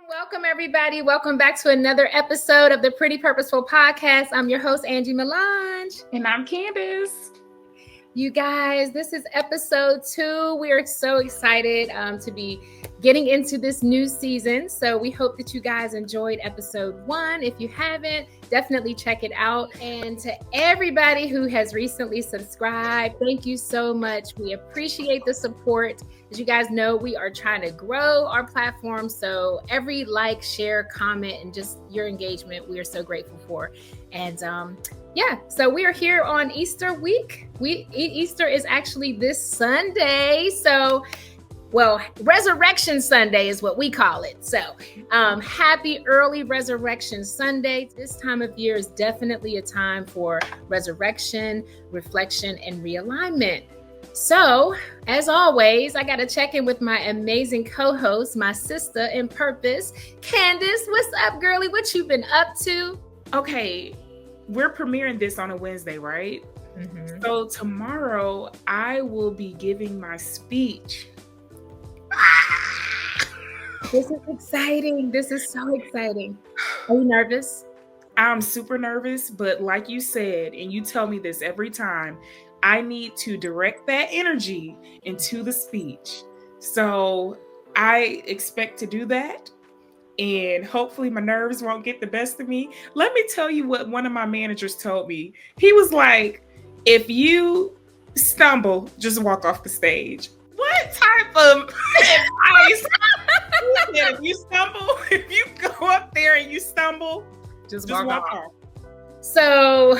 Welcome, everybody. Welcome back to another episode of the Pretty Purposeful podcast. I'm your host, Angee Melange. And I'm Candace. You guys, this is episode 2. We are so excited to be getting into this new season. So we hope that you guys enjoyed episode 1. If you haven't, definitely check it out. And to everybody who has recently subscribed, thank you so much. We appreciate the support. As you guys know, we are trying to grow our platform. So every like, share, comment, and just your engagement, we are so grateful for. And so we are here on Easter week. Easter is actually this Sunday. So, Resurrection Sunday is what we call it. So happy early Resurrection Sunday. This time of year is definitely a time for resurrection, reflection, and realignment. So, as always, I got to check in with my amazing co-host, my sister in purpose, Candace. What's up, girlie? What you been up to? Okay, we're premiering this on a Wednesday, right? Mm-hmm. So tomorrow I will be giving my speech. This is exciting. This is so exciting. Are you nervous? I'm super nervous, but like you said, and you tell me this every time, I need to direct that energy into the speech. So I expect to do that. And hopefully my nerves won't get the best of me. Let me tell you what one of my managers told me. He was like, if you stumble, just walk off the stage. What type of advice? If you stumble, if you go up there and you stumble, just walk off. So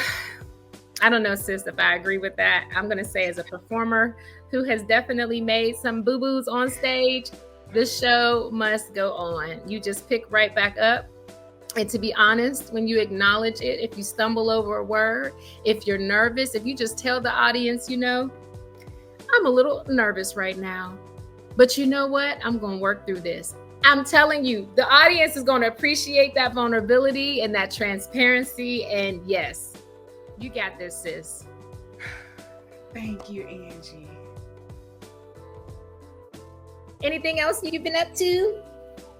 I don't know, sis, if I agree with that. I'm going to say, as a performer who has definitely made some boo-boos on stage, the show must go on. You just pick right back up. And to be honest, when you acknowledge it, if you stumble over a word, if you're nervous, if you just tell the audience, I'm a little nervous right now, but you know what? I'm going to work through this. I'm telling you, the audience is going to appreciate that vulnerability and that transparency. And yes, you got this, sis. Thank you, Angee. Anything else you've been up to?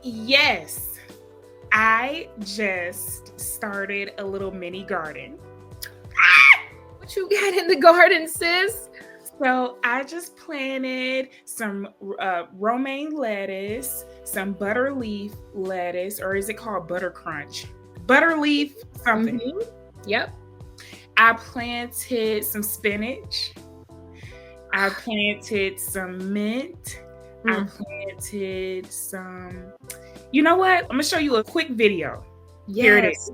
Yes. I just started a little mini garden. What you got in the garden, sis? So I just planted some romaine lettuce, some butter leaf lettuce, or is it called butter crunch? Butter leaf something. Mm-hmm. Yep. I planted some spinach. I planted some mint. I planted some, you know what? I'm going to show you a quick video. Yes. Here it is.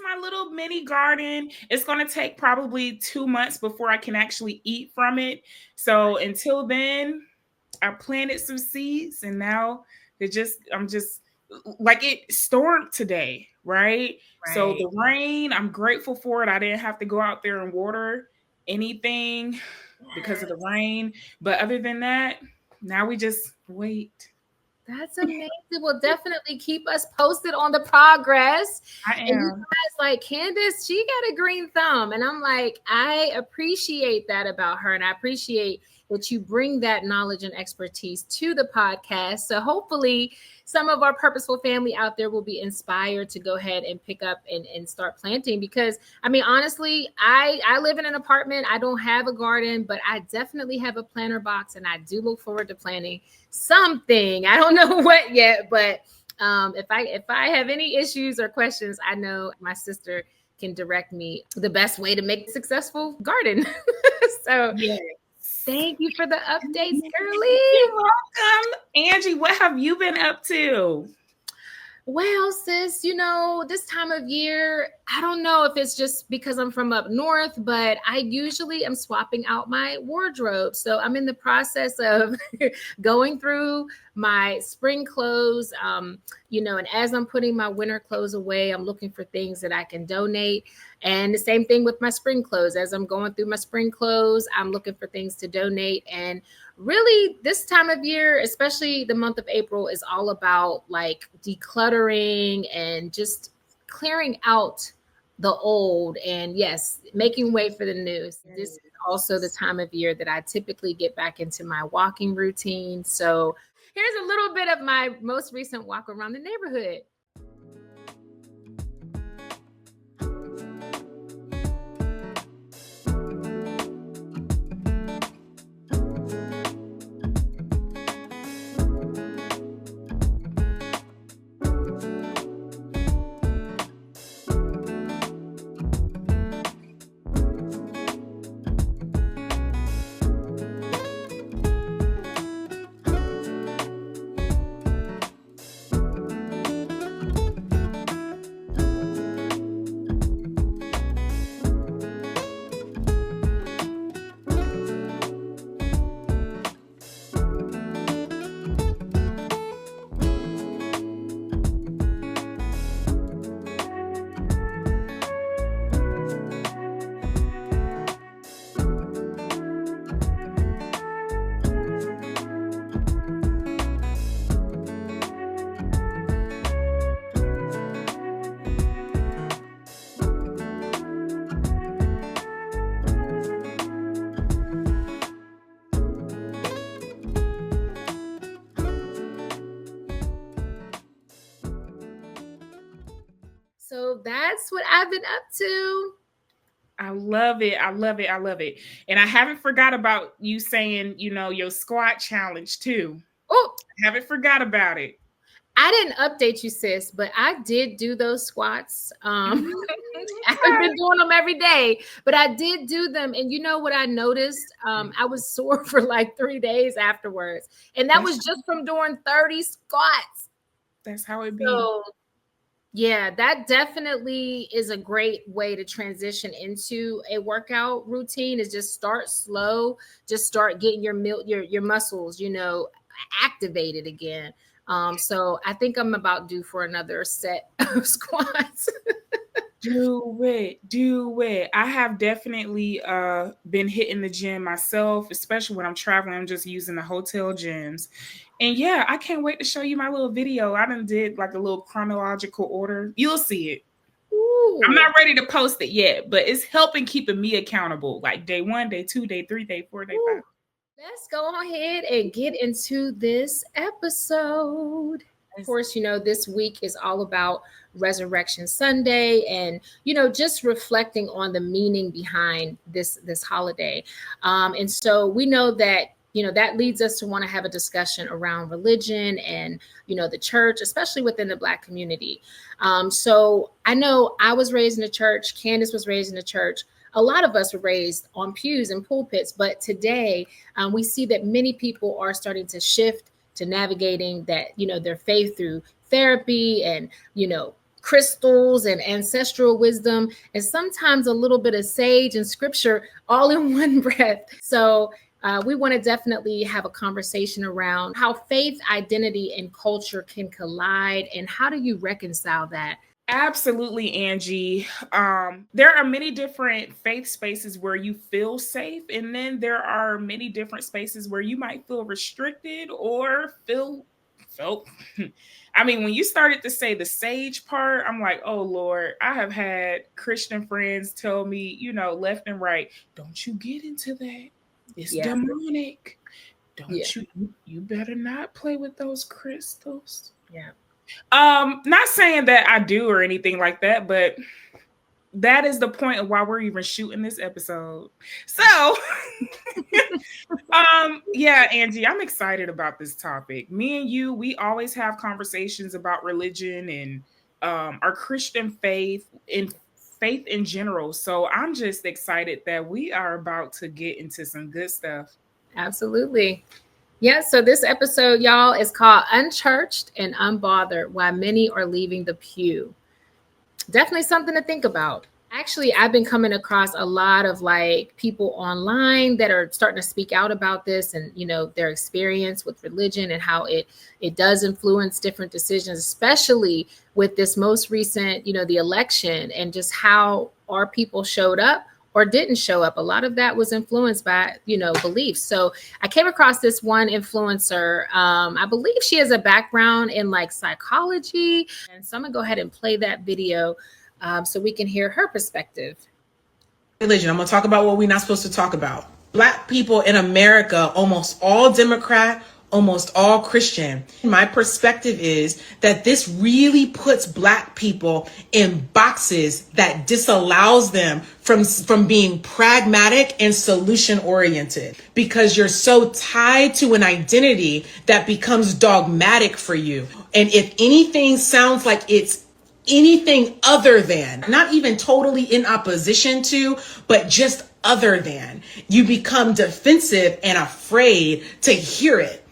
My little mini garden. It's going to take probably 2 months before I can actually eat from it. So until then, I planted some seeds, and now I'm just like, it stormed today, right? So the rain, I'm grateful for it. I didn't have to go out there and water anything because of the rain. But other than that, now we just wait. That's amazing. Well, definitely keep us posted on the progress. I am. And you guys, like, Candace, she got a green thumb. And I'm like, I appreciate that about her. And I appreciate that you bring that knowledge and expertise to the podcast. So hopefully some of our purposeful family out there will be inspired to go ahead and pick up and start planting. Because, I mean, honestly, I live in an apartment. I don't have a garden, but I definitely have a planter box. And I do look forward to planting something. I don't know what yet, but If I have any issues or questions, I know my sister can direct me the best way to make a successful garden. So Yes. thank you for the updates, girly. You're welcome. Angee, what have you been up to? Well, sis, this time of year, I don't know if it's just because I'm from up north, but I usually am swapping out my wardrobe. So I'm in the process of going through my spring clothes, and as I'm putting my winter clothes away, I'm looking for things that I can donate. And the same thing with my spring clothes. As I'm going through my spring clothes, I'm looking for things to donate. And really, this time of year, especially the month of April, is all about like decluttering and just clearing out the old and, yes, making way for the new. This is also the time of year that I typically get back into my walking routine. So here's a little bit of my most recent walk around the neighborhood. So that's what I've been up to. I love it. I love it. I love it. And I haven't forgot about you saying, your squat challenge too. Oh, I haven't forgot about it. I didn't update you, sis, but I did do those squats. I haven't been doing them every day, but I did do them. And you know what I noticed? I was sore for like 3 days afterwards. And that was just from doing 30 squats. That's how it be. So, yeah, that definitely is a great way to transition into a workout routine, is just start slow, just start getting your muscles, activated again. So I think I'm about due for another set of squats. Do it. I have definitely been hitting the gym myself, especially when I'm traveling. I'm just using the hotel gyms. And yeah, I can't wait to show you my little video. I done did like a little chronological order. You'll see it. Ooh. I'm not ready to post it yet, but it's helping keeping me accountable. Like day 1, day 2, day 3, day 4, day 5. Let's go ahead and get into this episode. Of course, this week is all about Resurrection Sunday and, just reflecting on the meaning behind this holiday. And so we know that, that leads us to want to have a discussion around religion and, the church, especially within the Black community. So I know I was raised in a church. Candace was raised in a church. A lot of us were raised on pews and pulpits, but today we see that many people are starting to shift to navigating that, their faith through therapy and, crystals and ancestral wisdom, and sometimes a little bit of sage and scripture all in one breath. So we want to definitely have a conversation around how faith, identity, and culture can collide, and how do you reconcile that? Absolutely, Angee. There are many different faith spaces where you feel safe, and then there are many different spaces where you might feel restricted or felt. I mean, when you started to say the sage part, I'm like, oh Lord, I have had Christian friends tell me, left and right, don't you get into that. It's demonic. Don't you better not play with those crystals. Yeah. Not saying that I do or anything like that, but that is the point of why we're even shooting this episode. So, yeah, Angee, I'm excited about this topic. Me and you, we always have conversations about religion and our Christian faith in general. So I'm just excited that we are about to get into some good stuff. Absolutely. Yeah, so this episode, y'all, is called Unchurched and Unbothered: Why Many Are Leaving the Pew. Definitely something to think about. Actually, I've been coming across a lot of like people online that are starting to speak out about this, and their experience with religion and how it does influence different decisions, especially with this most recent, the election, and just how our people showed up or didn't show up. A lot of that was influenced by beliefs. So I came across this one influencer. I believe she has a background in like psychology, and so I'm gonna go ahead and play that video so we can hear her perspective. Religion. I'm going to talk about what we're not supposed to talk about. Black people in America, almost all Democrat, almost all Christian. My perspective is that this really puts Black people in boxes that disallows them from being pragmatic and solution oriented, because you're so tied to an identity that becomes dogmatic for you. And if anything sounds like it's anything other than, not even totally in opposition to, but just other than, you become defensive and afraid to hear it.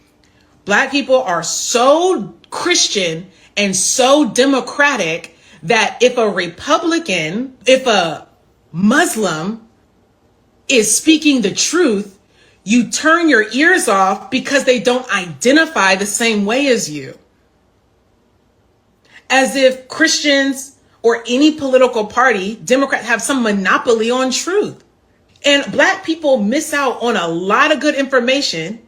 Black people are so Christian and so democratic that if a Republican, if a Muslim is speaking the truth, you turn your ears off because they don't identify the same way as you. As if Christians or any political party, Democrat, have some monopoly on truth. And Black people miss out on a lot of good information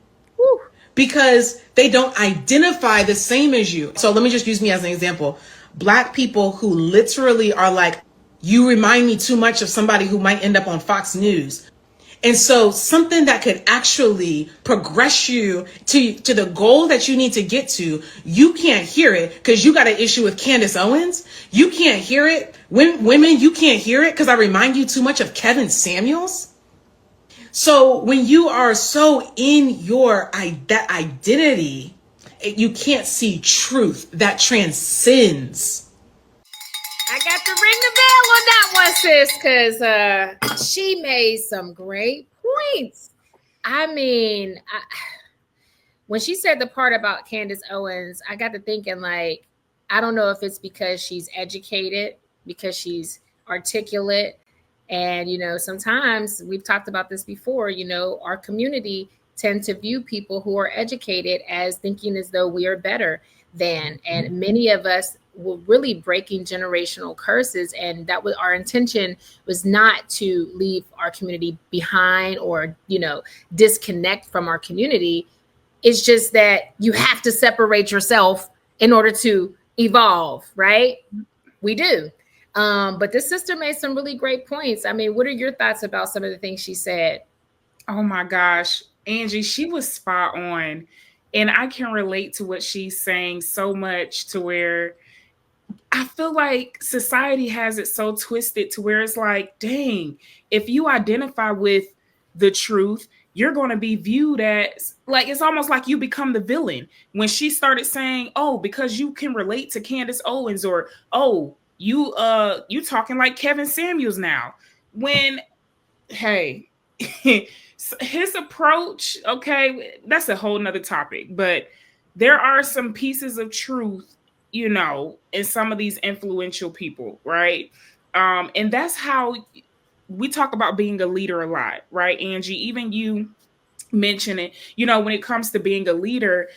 because they don't identify the same as you. So let me just use me as an example. Black people who literally are like, you remind me too much of somebody who might end up on Fox News. And so something that could actually progress you to the goal that you need to get to, you can't hear it because you got an issue with Candace Owens. You can't hear it. Women, you can't hear it because I remind you too much of Kevin Samuels. So when you are so in that identity, you can't see truth that transcends. I got to ring the bell on that one, sis, because she made some great points. I mean, when she said the part about Candace Owens, I got to thinking, like, I don't know if it's because she's educated, because she's articulate. And, sometimes we've talked about this before, our community tend to view people who are educated as thinking as though we are better than. And many of us were really breaking generational curses. And that was our intention, was not to leave our community behind or, disconnect from our community. It's just that you have to separate yourself in order to evolve, right? We do. But this sister made some really great points. I mean, what are your thoughts about some of the things she said? Oh my gosh, Angee, she was spot on. And I can relate to what she's saying so much, to where I feel like society has it so twisted to where it's like, dang, if you identify with the truth, you're going to be viewed as, like, it's almost like you become the villain. When she started saying, oh, because you can relate to Candace Owens, or, oh, you talking like Kevin Samuels now. When, hey, his approach, okay, that's a whole nother topic, but there are some pieces of truth, in some of these influential people, right? And that's how we talk about being a leader a lot, right, Angee? Even you mention it, when it comes to being a leader,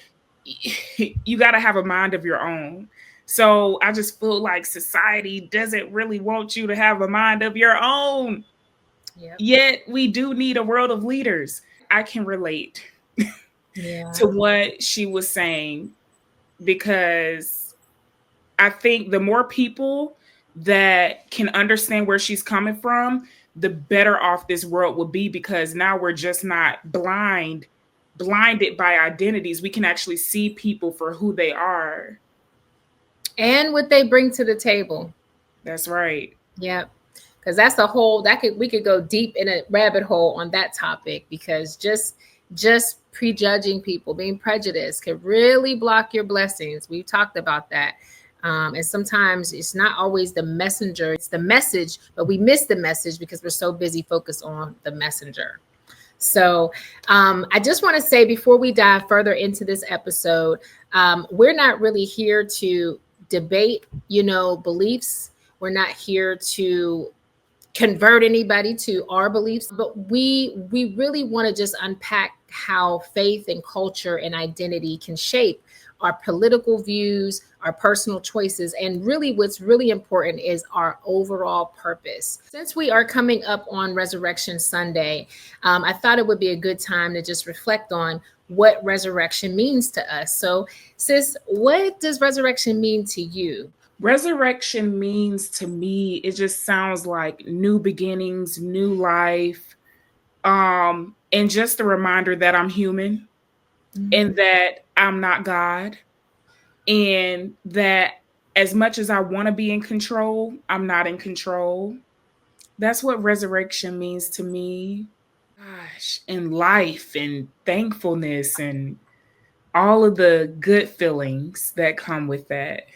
you got to have a mind of your own. So I just feel like society doesn't really want you to have a mind of your own. Yep. Yet we do need a world of leaders. I can relate to what she was saying, because I think the more people that can understand where she's coming from, the better off this world will be, because now we're just not blinded by identities. We can actually see people for who they are. And what they bring to the table. That's right. Yep. because that's a whole we could go deep in a rabbit hole on that topic, because just prejudging people, being prejudiced, can really block your blessings. We've talked about that. And sometimes it's not always the messenger, it's the message, but we miss the message because we're so busy focused on the messenger. So I just want to say, before we dive further into this episode, we're not really here to debate, beliefs. We're not here to convert anybody to our beliefs, but we really want to just unpack how faith and culture and identity can shape our political views, our personal choices, and really what's really important is our overall purpose. Since we are coming up on Resurrection Sunday, I thought it would be a good time to just reflect on what resurrection means to us. So, sis, what does resurrection mean to you? Resurrection means to me, it just sounds like new beginnings, new life, and just a reminder that I'm human, and that I'm not God, and that as much as I want to be in control, I'm not in control. That's what resurrection means to me. Gosh, and life and thankfulness and all of the good feelings that come with that.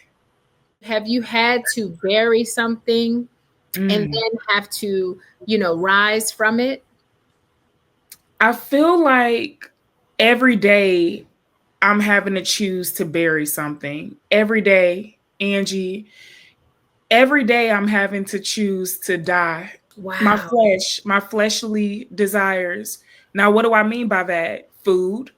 Have you had to bury something and then have to, rise from it? I feel like every day I'm having to choose to bury something. Every day, Angee, every day I'm having to choose to die. Wow. My fleshly desires. Now, what do I mean by that? Food,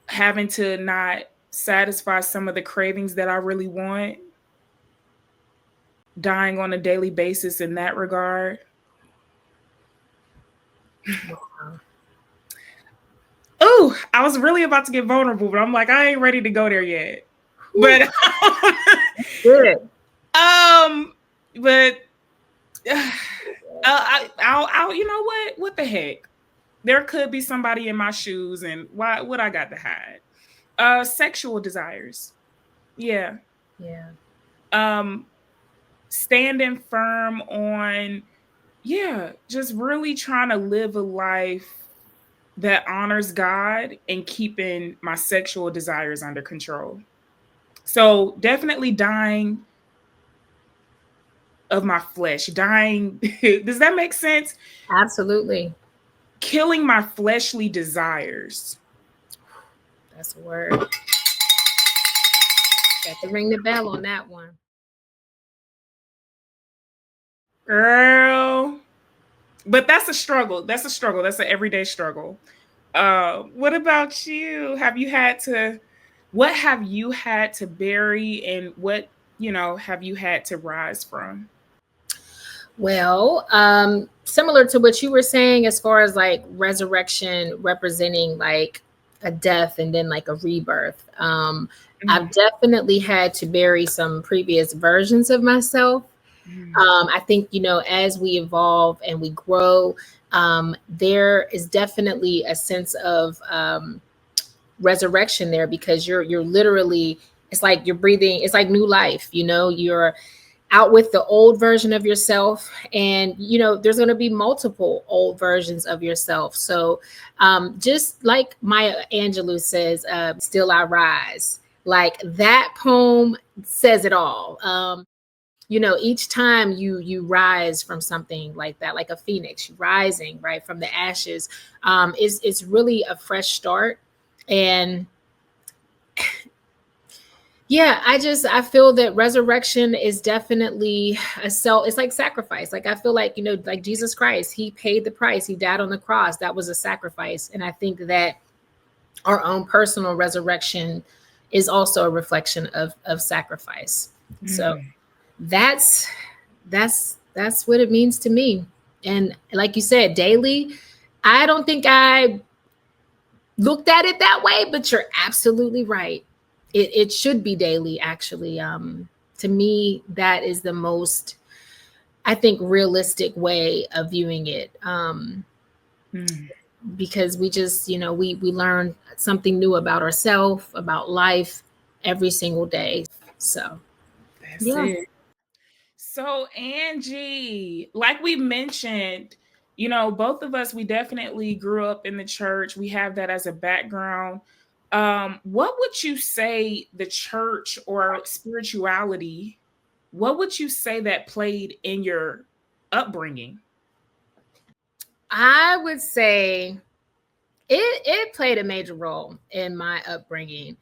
having to not satisfy some of the cravings that I really want, dying on a daily basis in that regard. Wow. Oh, I was really about to get vulnerable, but I'm like, I ain't ready to go there yet. But Good. but I'll you know what? What the heck? There could be somebody in my shoes, and why would I got to hide? Sexual desires. Yeah. Yeah. Standing firm on, just really trying to live a life that honors God and keeping my sexual desires under control. So definitely dying of my flesh, dying. Does that make sense? Absolutely. Killing my fleshly desires. That's a word. Got to ring the bell on that one. Girl. But that's a struggle. That's a struggle. That's an everyday struggle. What about you? What have you had to bury, and what, have you had to rise from? Well, similar to what you were saying, as far as like resurrection representing like a death and then like a rebirth. I've definitely had to bury some previous versions of myself. I think, as we evolve and we grow, there is definitely a sense of resurrection there, because you're literally, it's like you're breathing, it's like new life, you're out with the old version of yourself, and there's going to be multiple old versions of yourself. So just like Maya Angelou says, still I rise, like that poem says it all. Each time you rise from something like that, like a phoenix rising right from the ashes, it's really a fresh start. And yeah, I feel that resurrection is definitely it's like sacrifice. Like I feel like, like Jesus Christ, he paid the price. He died on the cross. That was a sacrifice. And I think that our own personal resurrection is also a reflection of sacrifice. So that's what it means to me. And like you said, daily, I don't think I looked at it that way, but you're absolutely right. It should be daily, actually. To me, that is the most, I think, realistic way of viewing it. Because we just, we learn something new about ourselves, about life every single day. So That's it. So, Angee, like we mentioned, both of us, we definitely grew up in the church. We have that as a background. What would you say the church or spirituality, what would you say that played in your upbringing? I would say it played a major role in my upbringing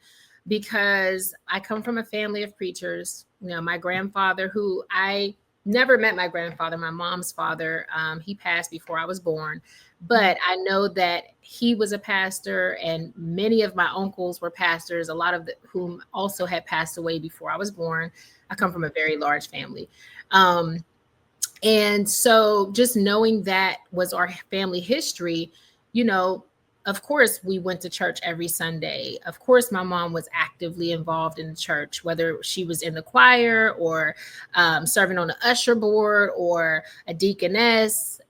because I come from a family of preachers. My grandfather, who I never met my grandfather, my mom's father, he passed before I was born. But I know that he was a pastor, and many of my uncles were pastors, a lot of whom also had passed away before I was born. I come from a very large family. And so just knowing that was our family history, you know, of course, we went to church every Sunday. Of course, my mom was actively involved in the church, whether she was in the choir or serving on the usher board or a deaconess,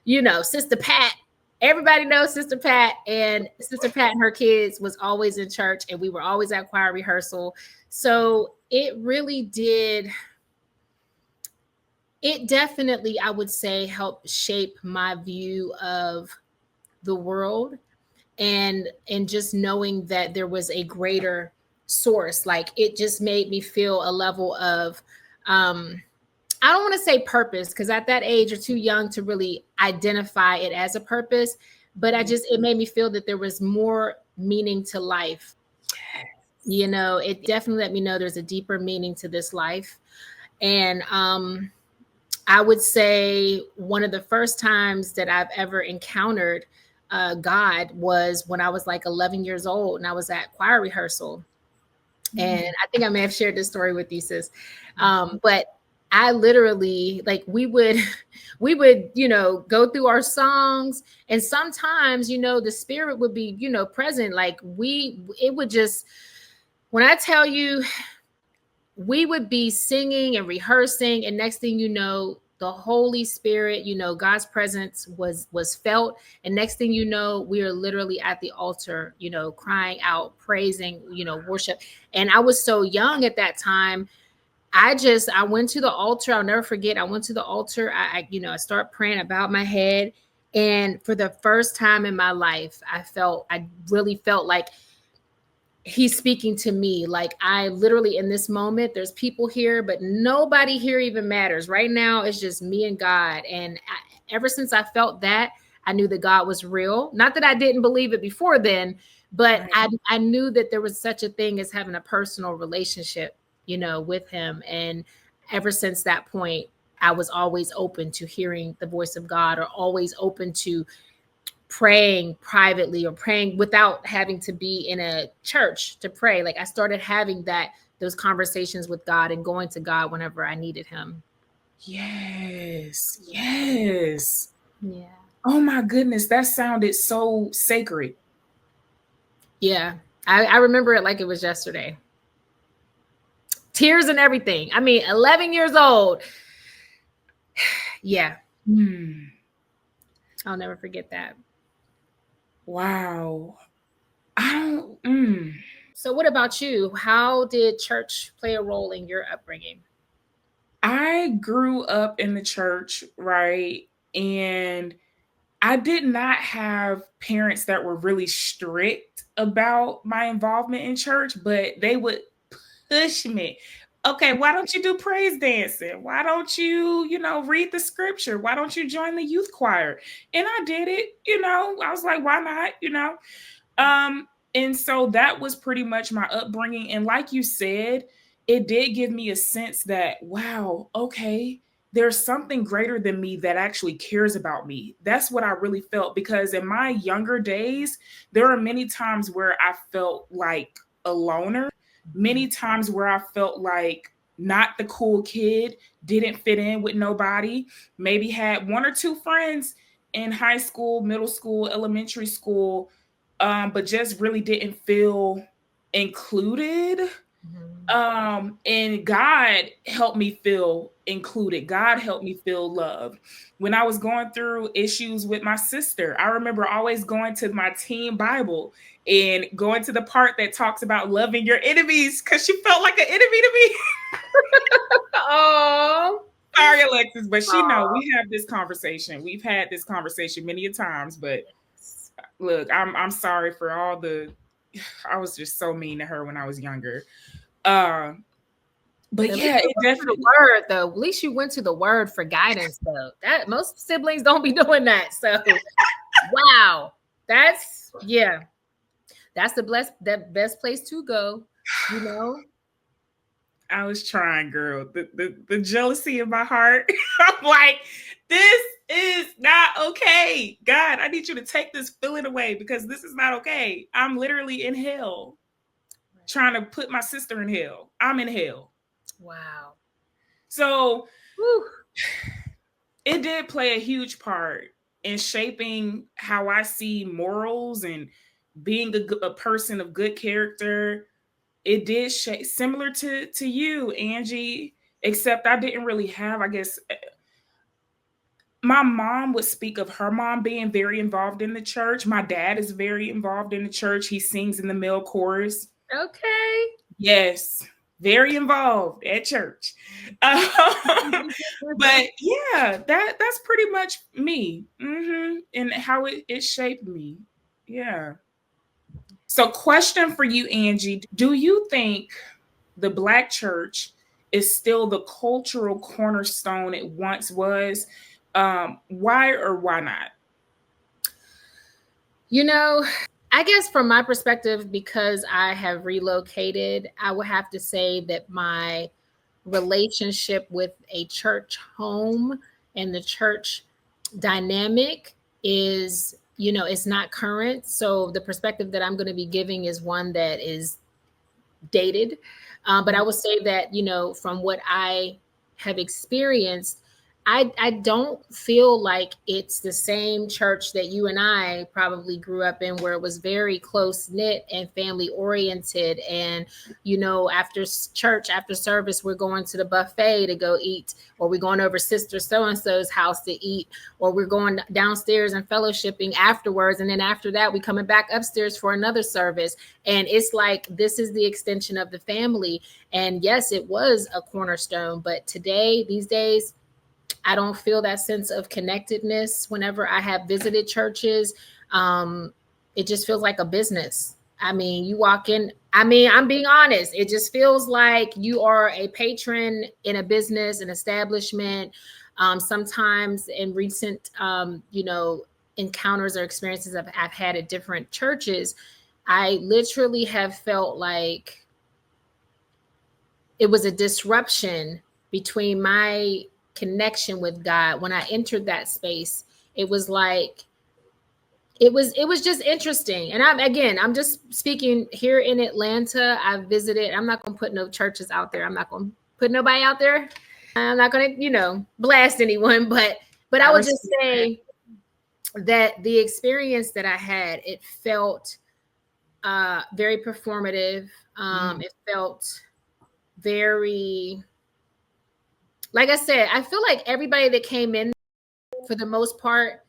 Sister Pat. Everybody knows Sister Pat, and Sister Pat and her kids was always in church, and we were always at choir rehearsal. So it definitely, I would say, helped shape my view of the world, and just knowing that there was a greater source. Like, it just made me feel a level of I don't want to say purpose, because at that age you're too young to really identify it as a purpose, but it made me feel that there was more meaning to life. It definitely let me know there's a deeper meaning to this life. And I would say one of the first times that I've ever encountered God was when I was like 11 years old, and I was at choir rehearsal. And I think I may have shared this story with you, sis. But I literally, like, we would, go through our songs, and sometimes, the spirit would be, present. Like, it would just, when I tell you, we would be singing and rehearsing, and next thing you know, the Holy Spirit, God's presence was felt. And next thing you know, we are literally at the altar, crying out, praising, worship. And I was so young at that time. I went to the altar. I'll never forget. I went to the altar. I start praying, about my head. And for the first time in my life, I really felt like he's speaking to me. Like, I literally, in this moment, there's people here, but nobody here even matters. Right now, it's just me and God. And ever since I felt that, I knew that God was real. Not that I didn't believe it before then, but I knew that there was such a thing as having a personal relationship, with him. And ever since that point, I was always open to hearing the voice of God, or always open to praying privately, or praying without having to be in a church to pray. Like, I started having those conversations with God and going to God whenever I needed him. Yes. Yeah. Oh my goodness, that sounded so sacred. Yeah. I remember it like it was yesterday. Tears and everything. I mean, 11 years old. Yeah. I'll never forget that. Wow. So what about you? How did church play a role in your upbringing? I grew up in the church, right? And I did not have parents that were really strict about my involvement in church, but they would push me. Okay, why don't you do praise dancing? Why don't you, read the scripture? Why don't you join the youth choir? And I did it, I was like, why not, and so that was pretty much my upbringing. And like you said, it did give me a sense that, wow, okay, there's something greater than me that actually cares about me. That's what I really felt, because in my younger days, there are many times where I felt like a loner, many times where I felt like not the cool kid, didn't fit in with nobody, maybe had one or two friends in high school, middle school, elementary school, but just really didn't feel included. And God helped me feel included. God helped me feel loved. When I was going through issues with my sister, I remember always going to my teen Bible and going to the part that talks about loving your enemies, because she felt like an enemy to me. Oh, sorry, Alexis, but she know we have this conversation. We've had this conversation many a times, but look, I'm sorry for all the. I was just so mean to her when I was younger. But at yeah, least you it went to definitely. the word though. At least you went to the word for guidance though. That most siblings don't be doing that. So wow. That's the best place to go, you know. I was trying, girl. The jealousy in my heart. I'm like, this is not okay. God, I need you to take this feeling away because this is not okay. I'm literally in hell trying to put my sister in hell. I'm in hell. Wow. So Whew. it did play a huge part in shaping how I see morals and being a person of good character. It did shape similar to you, Angee, except I didn't really have, I guess, my mom would speak of her mom being very involved in the church. My dad is very involved in the church. He sings in the male chorus. Okay. Yes, very involved at church. But yeah, that's pretty much me, and how it shaped me. Yeah. So, question for you, Angee: do you think the Black church is still the cultural cornerstone it once was? Why or why not? You know, I guess from my perspective, because I have relocated, I would have to say that my relationship with a church home and the church dynamic is, it's not current. So the perspective that I'm going to be giving is one that is dated. But I would say that, from what I have experienced, I don't feel like it's the same church that you and I probably grew up in, where it was very close knit and family oriented. And, after church, after service, we're going to the buffet to go eat, or we're going over sister so-and-so's house to eat, or we're going downstairs and fellowshipping afterwards. And then after that, we coming back upstairs for another service. And it's like, this is the extension of the family. And yes, it was a cornerstone, but these days, I don't feel that sense of connectedness whenever I have visited churches. It just feels like a business. I mean, you walk in, I'm being honest. It just feels like you are a patron in a business, an establishment. Sometimes in recent, encounters or experiences I've had at different churches, I literally have felt like it was a disruption between my connection with God. When I entered that space, it was like it was just interesting. And I'm just speaking here in Atlanta. I've visited. I'm not going to put no churches out there. I'm not going to put nobody out there. I'm not going to, blast anyone, but I would just say that the experience that I had, it felt very performative. It felt very, like I said, I feel like everybody that came in, for the most part,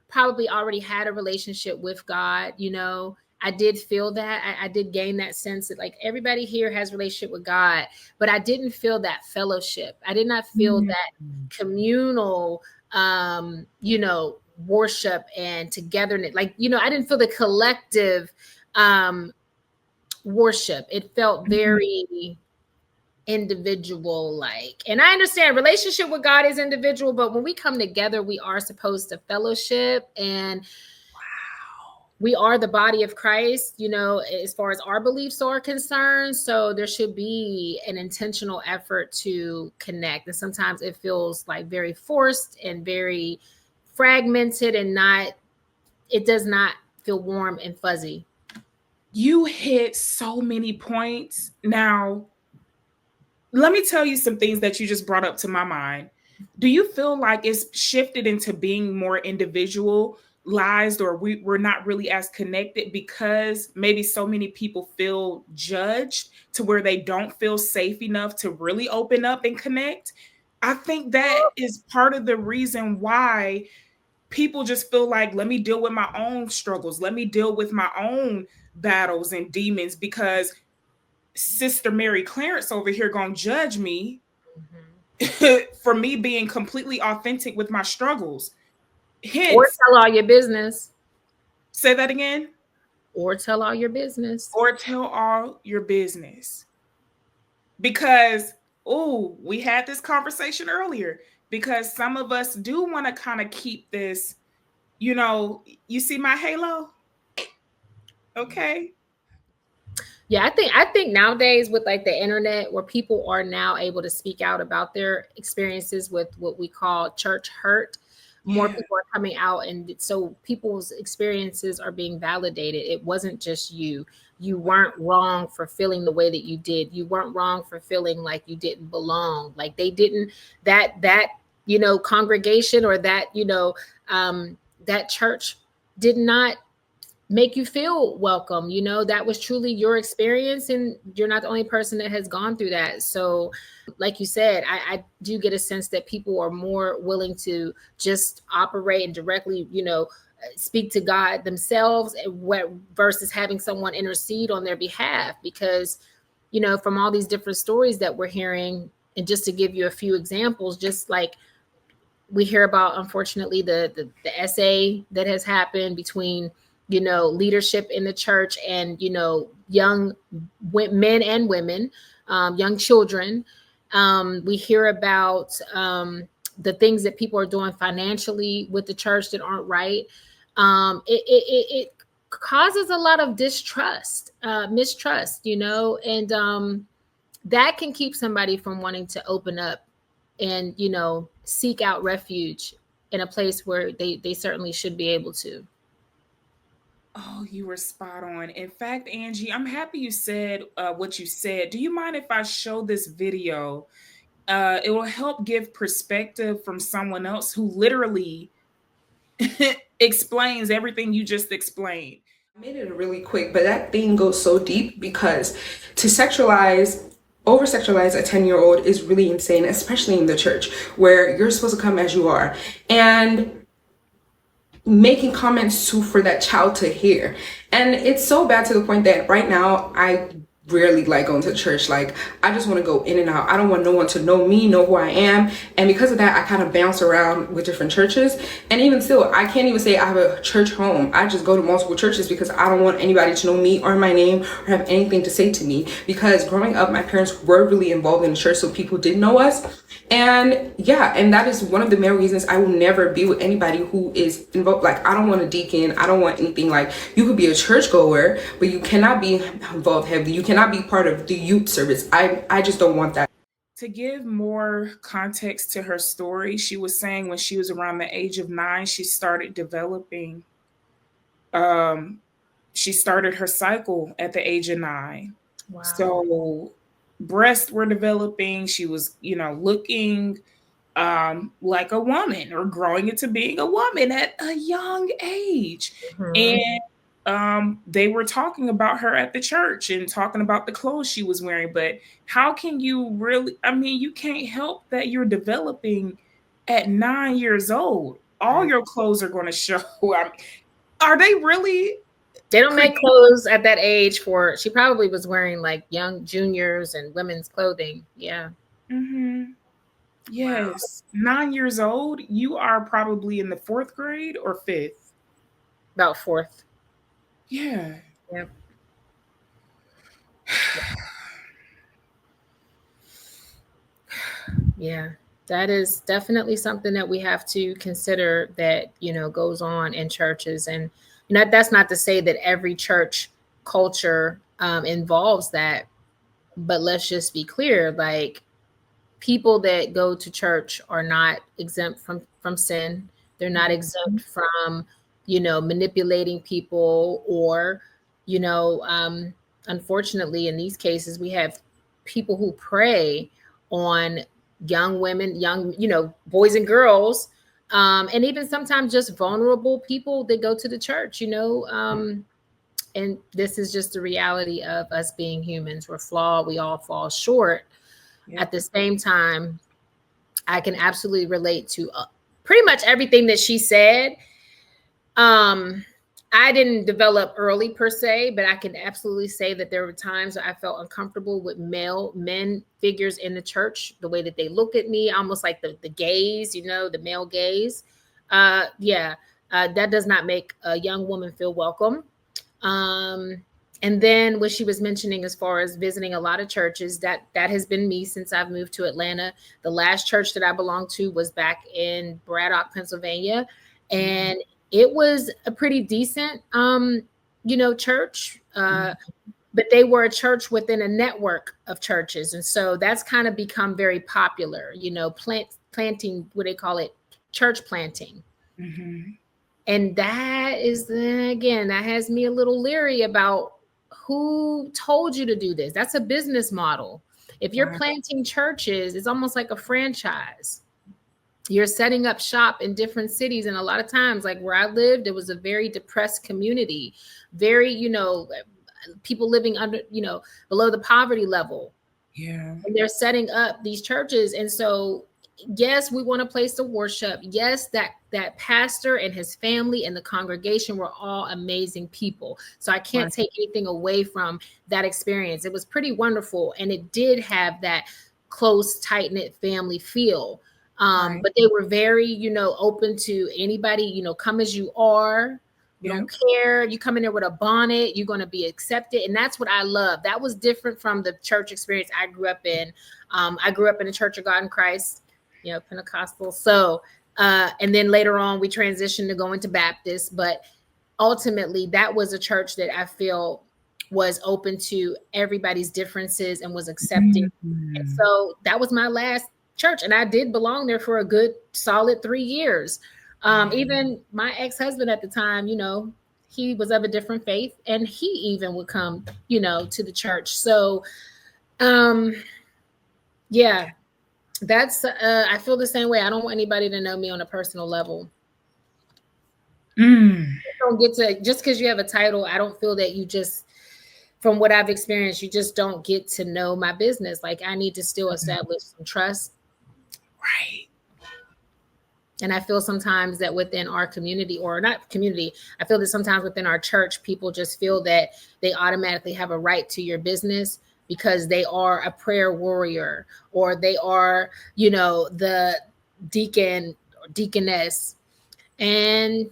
probably already had a relationship with God. I did feel that. I did gain that sense that like everybody here has a relationship with God, but I didn't feel that fellowship. I did not feel that communal, worship and togetherness. Like, I didn't feel the collective worship. It felt very individual like. And I understand relationship with God is individual, but when we come together, we are supposed to fellowship, and we are the body of Christ, as far as our beliefs are concerned. So there should be an intentional effort to connect. And sometimes it feels like very forced and very fragmented, and it does not feel warm and fuzzy. You hit so many points. Now, let me tell you some things that you just brought up to my mind. Do you feel like it's shifted into being more individualized, or we're not really as connected because maybe so many people feel judged to where they don't feel safe enough to really open up and connect? I think that is part of the reason why people just feel like, let me deal with my own struggles. Let me deal with my own battles and demons, because Sister Mary Clarence over here gonna judge me. for me being completely authentic with my struggles. Hence, or tell all your business. Say that again. Or tell all your business. Or tell all your business. Because, we had this conversation earlier. Because some of us do want to kind of keep this, you see my halo? Okay. Yeah, I think nowadays with like the internet, where people are now able to speak out about their experiences with what we call church hurt, more people are coming out, and so people's experiences are being validated. It wasn't just you. You weren't wrong for feeling the way that you did. You weren't wrong for feeling like you didn't belong. Like they didn't that congregation or that church did not make you feel welcome. That was truly your experience, and you're not the only person that has gone through that. So like you said, I do get a sense that people are more willing to just operate and directly speak to God themselves versus having someone intercede on their behalf. Because from all these different stories that we're hearing, and just to give you a few examples, just like we hear about, unfortunately, the essay that has happened between leadership in the church and young men and women, young children. We hear about the things that people are doing financially with the church that aren't right. It causes a lot of mistrust, and that can keep somebody from wanting to open up and seek out refuge in a place where they certainly should be able to. Oh, you were spot on. In fact, Angee, I'm happy you said what you said. Do you mind if I show this video? It will help give perspective from someone else who literally explains everything you just explained. I made it really quick, but that thing goes so deep, because to over sexualize a 10-year-old is really insane, especially in the church where you're supposed to come as you are, and making comments for that child to hear. And it's so bad to the point that right now I rarely like going to church. Like, I just want to go in and out. I don't want no one to know me, know who I am. And because of that, I kind of bounce around with different churches. And even still, I can't even say I have a church home. I just go to multiple churches because I don't want anybody to know me or my name or have anything to say to me. Because growing up, my parents were really involved in the church, so people did know us. And yeah, and that is one of the main reasons I will never be with anybody who is involved. Like, I don't want a deacon. I don't want anything. Like, you could be a churchgoer, but you cannot be involved heavily. You cannot be part of the youth service. I just don't want that. To give more context to her story, she was saying when she was around the age of 9, she started developing. She started her cycle at the age of 9. Wow. So breasts were developing. She was, looking like a woman, or growing into being a woman at a young age. And they were talking about her at the church and talking about the clothes she was wearing. But how can you really, you can't help that you're developing at 9 years old. All your clothes are going to show. Are they really? They don't make clothes at that age she probably was wearing like young juniors and women's clothing. Yeah. Mm-hmm. Yes. Wow. 9 years old. You are probably in the 4th grade or 5th? About 4th. Yeah. Yep. Yeah. That is definitely something that we have to consider that, goes on in churches. And that's not to say that every church culture involves that, but let's just be clear, like, people that go to church are not exempt from sin. They're not exempt from, manipulating people, or, unfortunately, in these cases, we have people who prey on young women, young, boys and girls, and even sometimes just vulnerable people that go to the church, and this is just the reality of us being humans. We're flawed. We all fall short. Yep. At the same time, I can absolutely relate to pretty much everything that she said. I didn't develop early per se, but I can absolutely say that there were times I felt uncomfortable with men figures in the church, the way that they look at me, almost like the gaze, the male gaze. That does not make a young woman feel welcome. And then what she was mentioning as far as visiting a lot of churches, that has been me since I've moved to Atlanta. The last church that I belonged to was back in Braddock, Pennsylvania. And it was a pretty decent, church. But they were a church within a network of churches. And so that's kind of become very popular, planting, what they call it, church planting. Mm-hmm. And that is, again, that has me a little leery about who told you to do this. That's a business model. If you're planting churches, it's almost like a franchise. You're setting up shop in different cities. And a lot of times, like where I lived, it was a very depressed community, very, people living under, below the poverty level. Yeah. And they're setting up these churches. And so, yes, we want a place to worship. Yes, that pastor and his family and the congregation were all amazing people. So I can't take anything away from that experience. It was pretty wonderful. And it did have that close, tight-knit family feel. But they were very, open to anybody, come as you are. You don't care. You come in there with a bonnet, you're going to be accepted. And that's what I love. That was different from the church experience I grew up in. I grew up in the Church of God in Christ, Pentecostal. So, and then later on, we transitioned to going to Baptist. But ultimately, that was a church that I feel was open to everybody's differences and was accepting. Mm-hmm. And so that was my last church. And I did belong there for a good solid 3 years. Even my ex-husband at the time, he was of a different faith, and he even would come, to the church. So, that's, I feel the same way. I don't want anybody to know me on a personal level. You don't get to, just because you have a title, I don't feel that you just, from what I've experienced, you just don't get to know my business. Like, I need to still establish some trust. Right. And I feel sometimes that within our community, or not community, I feel that sometimes within our church, people just feel that they automatically have a right to your business because they are a prayer warrior, or they are, the deacon or deaconess. And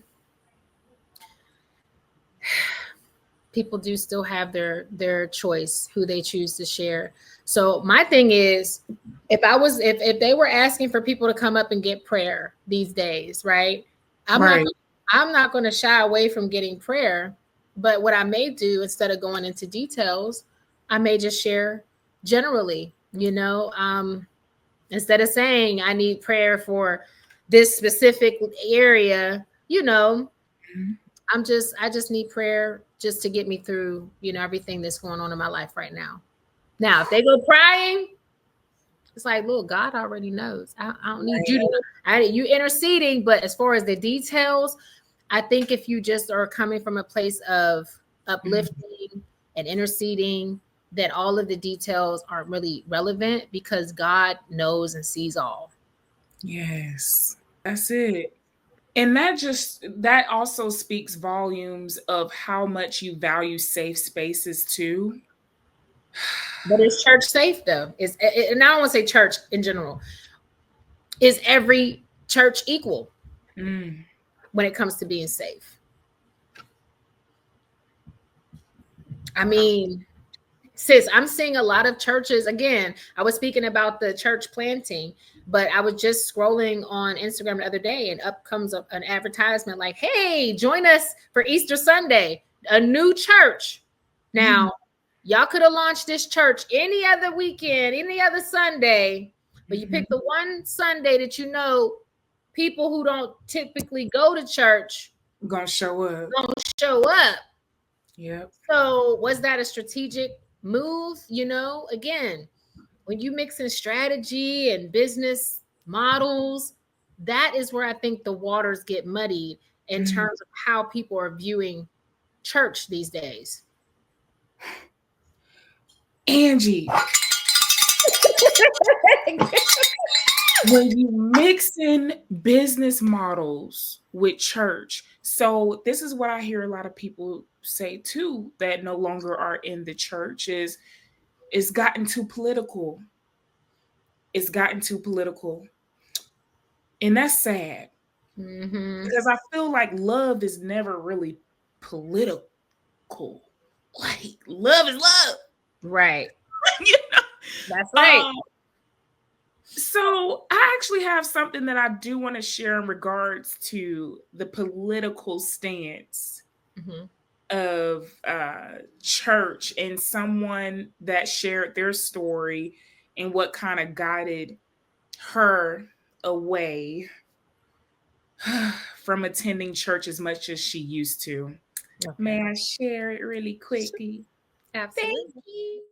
people do still have their choice who they choose to share. So my thing is, if they were asking for people to come up and get prayer these days, right? I'm not going to shy away from getting prayer. But what I may do, instead of going into details, I may just share generally, instead of saying I need prayer for this specific area, I just need prayer just to get me through, everything that's going on in my life right now. Now, if they go crying, it's like, look, God already knows. I don't need you to know. You interceding, but as far as the details, I think if you just are coming from a place of uplifting and interceding, that all of the details aren't really relevant, because God knows and sees all. Yes, that's it. And that also speaks volumes of how much you value safe spaces too. But is church safe though? And I don't want to say church in general. Is every church equal when it comes to being safe? I mean, sis, I'm seeing a lot of churches. Again, I was speaking about the church planting, but I was just scrolling on Instagram the other day, and up comes an advertisement like, hey, join us for Easter Sunday, a new church. Now, y'all could have launched this church any other weekend, any other Sunday, but you picked the one Sunday that people who don't typically go to church gonna show up. Yep. So was that a strategic move? Again, when you mix in strategy and business models, that is where I think the waters get muddied in terms of how people are viewing church these days. Angee, when you mix in business models with church, So this is what I hear a lot of people say too, that no longer are in the church, is it's gotten too political. It's gotten too political. And that's sad. Because I feel like love is never really political. Like love is love. Right. You know? That's right. So I actually have something that I do want to share in regards to the political stance of church, and someone that shared their story and what kind of guided her away from attending church as much as she used to. Okay. May I share it really quickly? Absolutely. Thank you.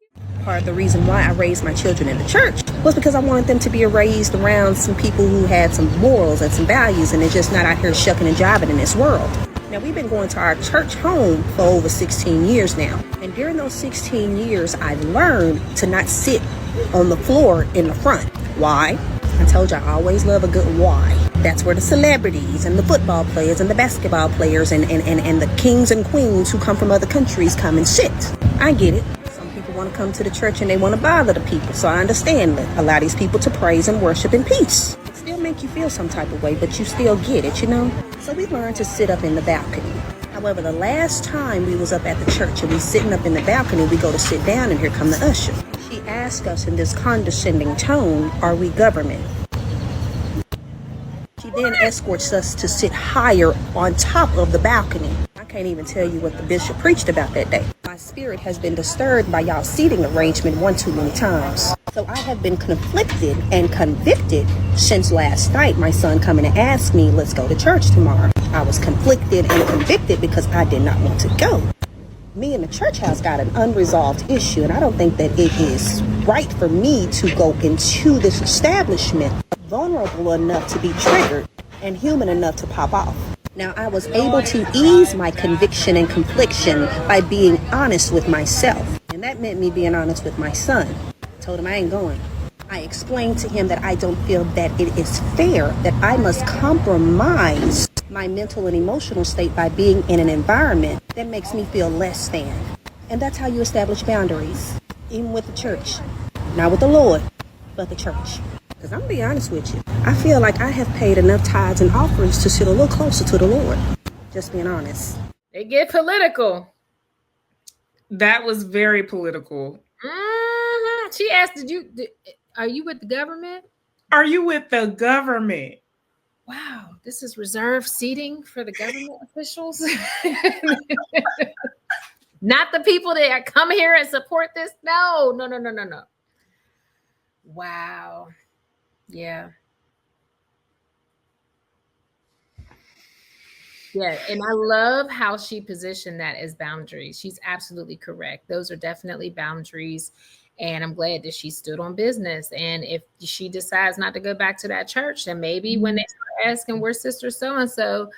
Part of the reason why I raised my children in the church was because I wanted them to be raised around some people who had some morals and some values, and they're just not out here shucking and jiving in this world. Now, we've been going to our church home for over 16 years now. And during those 16 years, I've learned to not sit on the floor in the front. Why? I told you I always love a good why. That's where the celebrities and the football players and the basketball players and the kings and queens who come from other countries come and sit. I get it. Want to come to the church and they want to bother the people, so I understand that. Allow these people to praise and worship in peace. It still make you feel some type of way, but you still get it, you know. So we learned to sit up in the balcony. However, the last time we was up at the church and we sitting up in the balcony, we go to sit down and here come the usher. She asked us in this condescending tone, "Are we government?" She then escorts us to sit higher on top of the balcony. I can't even tell you what the bishop preached about that day. My spirit has been disturbed by y'all seating arrangement one too many times. So I have been conflicted and convicted since last night. My son coming to ask me, let's go to church tomorrow. I was conflicted and convicted because I did not want to go. Me and the church house got an unresolved issue, and I don't think that it is right for me to go into this establishment vulnerable enough to be triggered and human enough to pop off. Now, I was able to ease my conviction and confliction by being honest with myself. And that meant me being honest with my son. I told him I ain't going. I explained to him that I don't feel that it is fair that I must compromise my mental and emotional state by being in an environment that makes me feel less than. And that's how you establish boundaries, even with the church. Not with the Lord, but the church. Because I'm going to be honest with you, I feel like I have paid enough tithes and offerings to sit a little closer to the Lord. Just being honest. They get political. That was very political. She asked, are you with the government? Are you with the government? Wow, this is reserved seating for the government officials. Not the people that come here and support this. No. Wow. Yeah. Yeah, and I love how she positioned that as boundaries. She's absolutely correct. Those are definitely boundaries. And I'm glad that she stood on business. And if she decides not to go back to that church, then maybe when they start asking, where's sister so-and-so,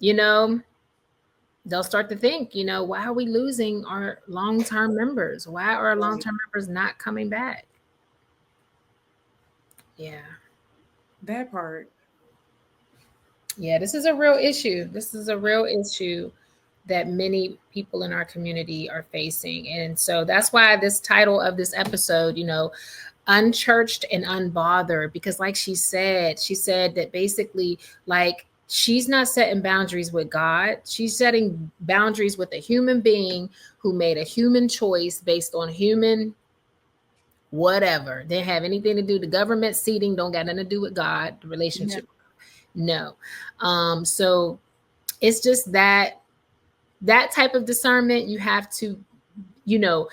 they'll start to think, why are we losing our long-term members? Why are our long-term members not coming back? Yeah. That part. Yeah, this is a real issue. This is a real issue that many people in our community are facing. And so that's why this title of this episode, Unchurched and Unbothered, because like she said that basically, like, she's not setting boundaries with God. She's setting boundaries with a human being who made a human choice based on human whatever. They have anything to do, the government seating don't got nothing to do with God, the relationship. No. So it's just that type of discernment. You have to, know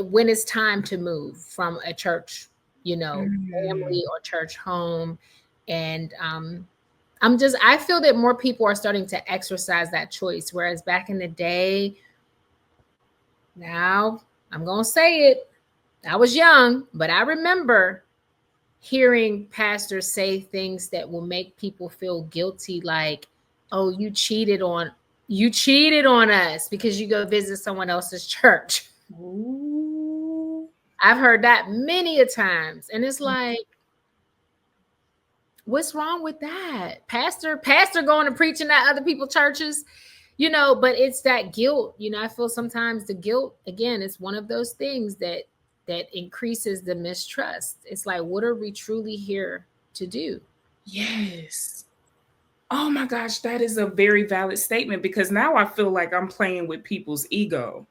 when it's time to move from a church, family or church home. And I feel that more people are starting to exercise that choice. Whereas back in the day, now I'm going to say it, I was young, but I remember hearing pastors say things that will make people feel guilty, like, oh, you cheated on us because you go visit someone else's church. Ooh. I've heard that many a times. And it's like, What's wrong with that? Pastor going and preaching at other people's churches, but it's that guilt. I feel sometimes the guilt, again, it's one of those things that increases the mistrust. It's like, what are we truly here to do? Yes. Oh my gosh, that is a very valid statement, because now I feel like I'm playing with people's ego.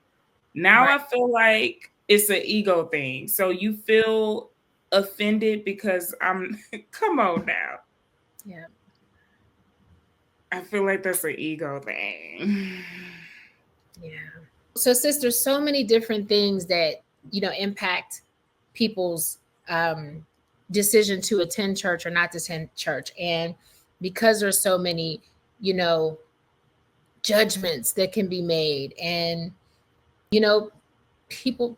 Now Right. I feel like it's an ego thing. So you feel offended because I'm come on now. Yeah. I feel like that's an ego thing. Yeah. So, sister, so many different things that, impact people's decision to attend church or not to attend church. And because there's so many, judgments that can be made, and,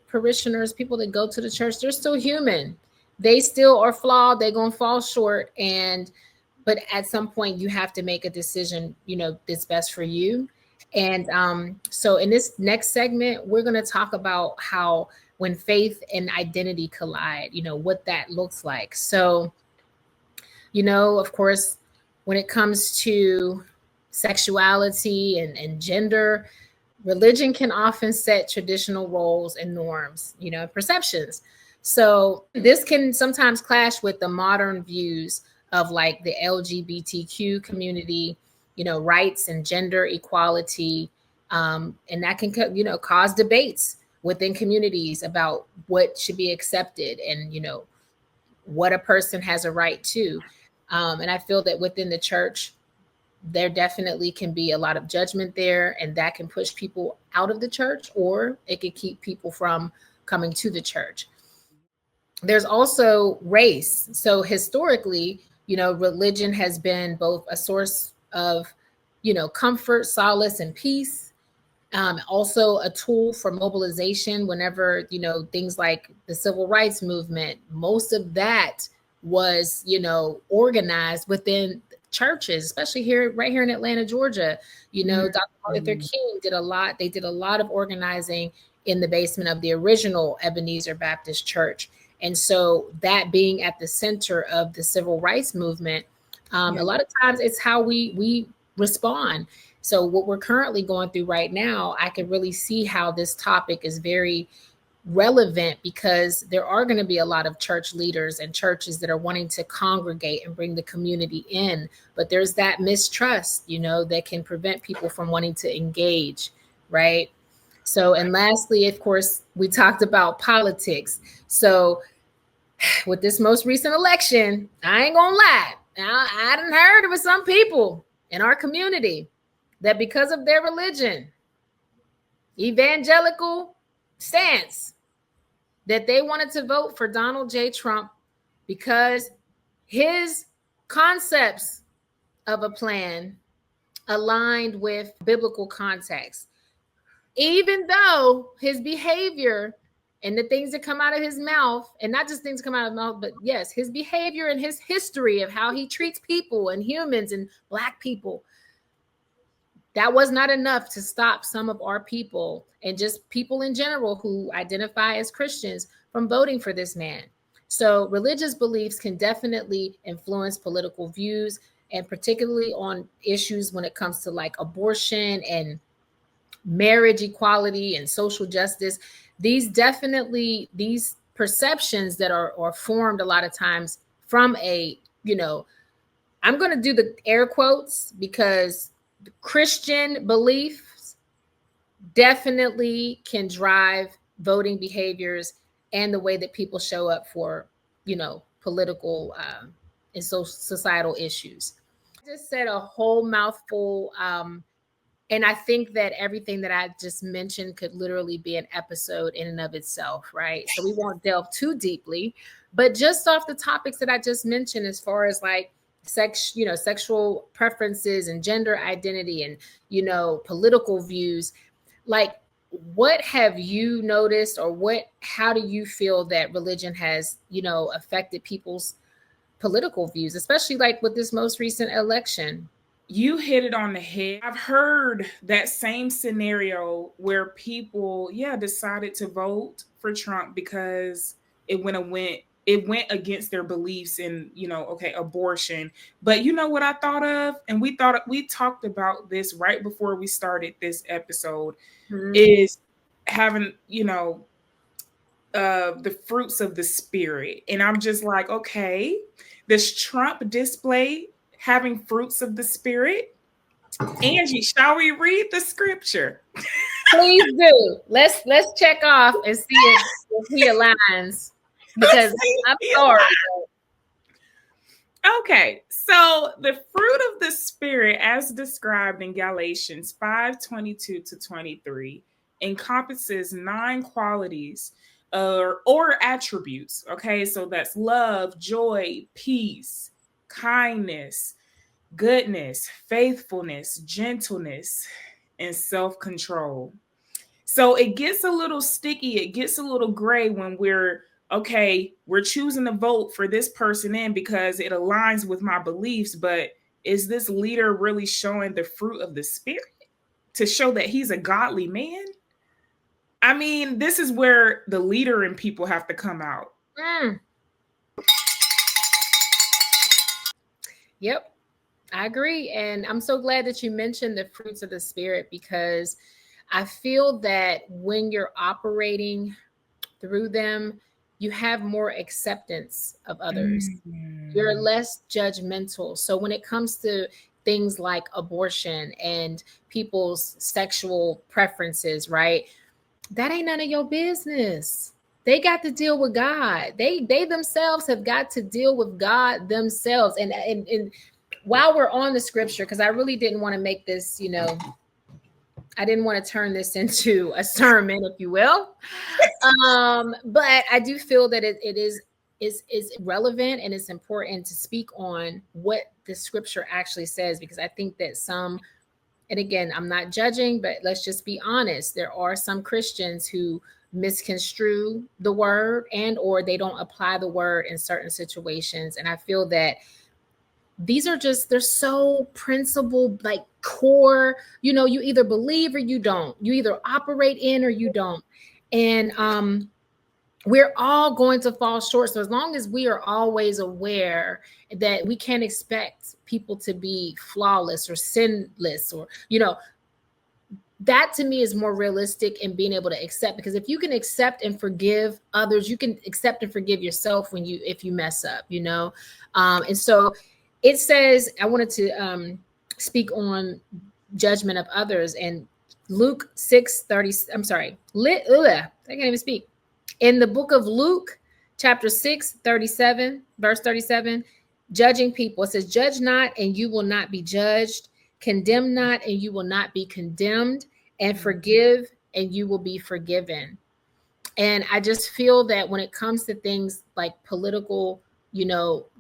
parishioners, people that go to the church, they're still human. They still are flawed. They're going to fall short. But at some point you have to make a decision, that's best for you. And so in this next segment, we're going to talk about how when faith and identity collide, what that looks like. So, of course, when it comes to sexuality and gender, religion can often set traditional roles and norms, perceptions. So this can sometimes clash with the modern views of like the LGBTQ community, rights and gender equality. And that can, cause debates within communities about what should be accepted and, what a person has a right to. And I feel that within the church, there definitely can be a lot of judgment there, and that can push people out of the church, or it can keep people from coming to the church. There's also race. So historically, religion has been both a source of, comfort, solace, and peace. Also a tool for mobilization whenever, things like the civil rights movement, most of that was, organized within churches, especially right here in Atlanta, Georgia. Dr. Martin Luther King did a lot. They did a lot of organizing in the basement of the original Ebenezer Baptist Church. And so that being at the center of the civil rights movement, a lot of times it's how we respond. So what we're currently going through right now, I can really see how this topic is very relevant, because there are going to be a lot of church leaders and churches that are wanting to congregate and bring the community in. But there's that mistrust, that can prevent people from wanting to engage, right? So, and lastly, of course, we talked about politics. So with this most recent election, I ain't gonna lie, I done heard of some people in our community that because of their religion, evangelical stance, that they wanted to vote for Donald J. Trump because his concepts of a plan aligned with biblical context, even though his behavior and the things that come out of his mouth, and not just things come out of his mouth, but yes, his behavior and his history of how he treats people and humans and Black people, that was not enough to stop some of our people and just people in general who identify as Christians from voting for this man. So religious beliefs can definitely influence political views, and particularly on issues when it comes to like abortion and marriage equality and social justice. These perceptions that are formed a lot of times from a, I'm going to do the air quotes, because Christian beliefs definitely can drive voting behaviors and the way that people show up for, political and societal issues. I just said a whole mouthful. And I think that everything that I just mentioned could literally be an episode in and of itself, right? So we won't delve too deeply, but just off the topics that I just mentioned, as far as like sexual preferences and gender identity and, political views, like what have you noticed, or how do you feel that religion has, affected people's political views, especially like with this most recent election? You hit it on the head. I've heard that same scenario where people, decided to vote for Trump because it went it went against their beliefs in, okay, abortion. But you know what I thought of? And we talked about this right before we started this episode, is having, the fruits of the spirit. And I'm just like, okay, this Trump display having fruits of the spirit. Angee, shall we read the scripture? Please do. Let's check off and see if he aligns. Because I'm sorry. Okay, so the fruit of the spirit, as described in Galatians 5:22-23, encompasses 9 qualities or attributes. Okay, so that's love, joy, peace, kindness, goodness, faithfulness, gentleness, and self-control. So it gets a little sticky, it gets a little gray when we're choosing to vote for this person in because it aligns with my beliefs, but is this leader really showing the fruit of the spirit to show that he's a godly man? I mean, this is where the leader and people have to come out. Yep, I agree. And I'm so glad that you mentioned the fruits of the spirit, because I feel that when you're operating through them, you have more acceptance of others. You're less judgmental. So when it comes to things like abortion and people's sexual preferences, right? That ain't none of your business. They got to deal with God. They themselves have got to deal with God themselves. And while we're on the scripture, because I really didn't want to make this, I didn't want to turn this into a sermon, if you will. But I do feel that it is relevant, and it's important to speak on what the scripture actually says, because I think that and again, I'm not judging, but let's just be honest. There are some Christians who misconstrue the word or they don't apply the word in certain situations. And I feel that they're so principled, like core, you either believe or you don't. You either operate in or you don't. And we're all going to fall short. So as long as we are always aware that we can't expect people to be flawless or sinless, or, that to me is more realistic in being able to accept, because if you can accept and forgive others, you can accept and forgive yourself if you mess up, and so it says, I wanted to speak on judgment of others, and Luke 6:30. I'm sorry. I can't even speak. In the book of Luke, chapter 6:37, verse 37, judging people, it says, "Judge not, and you will not be judged. Condemn not, and you will not be condemned. And forgive, and you will be forgiven." And I just feel that when it comes to things like political,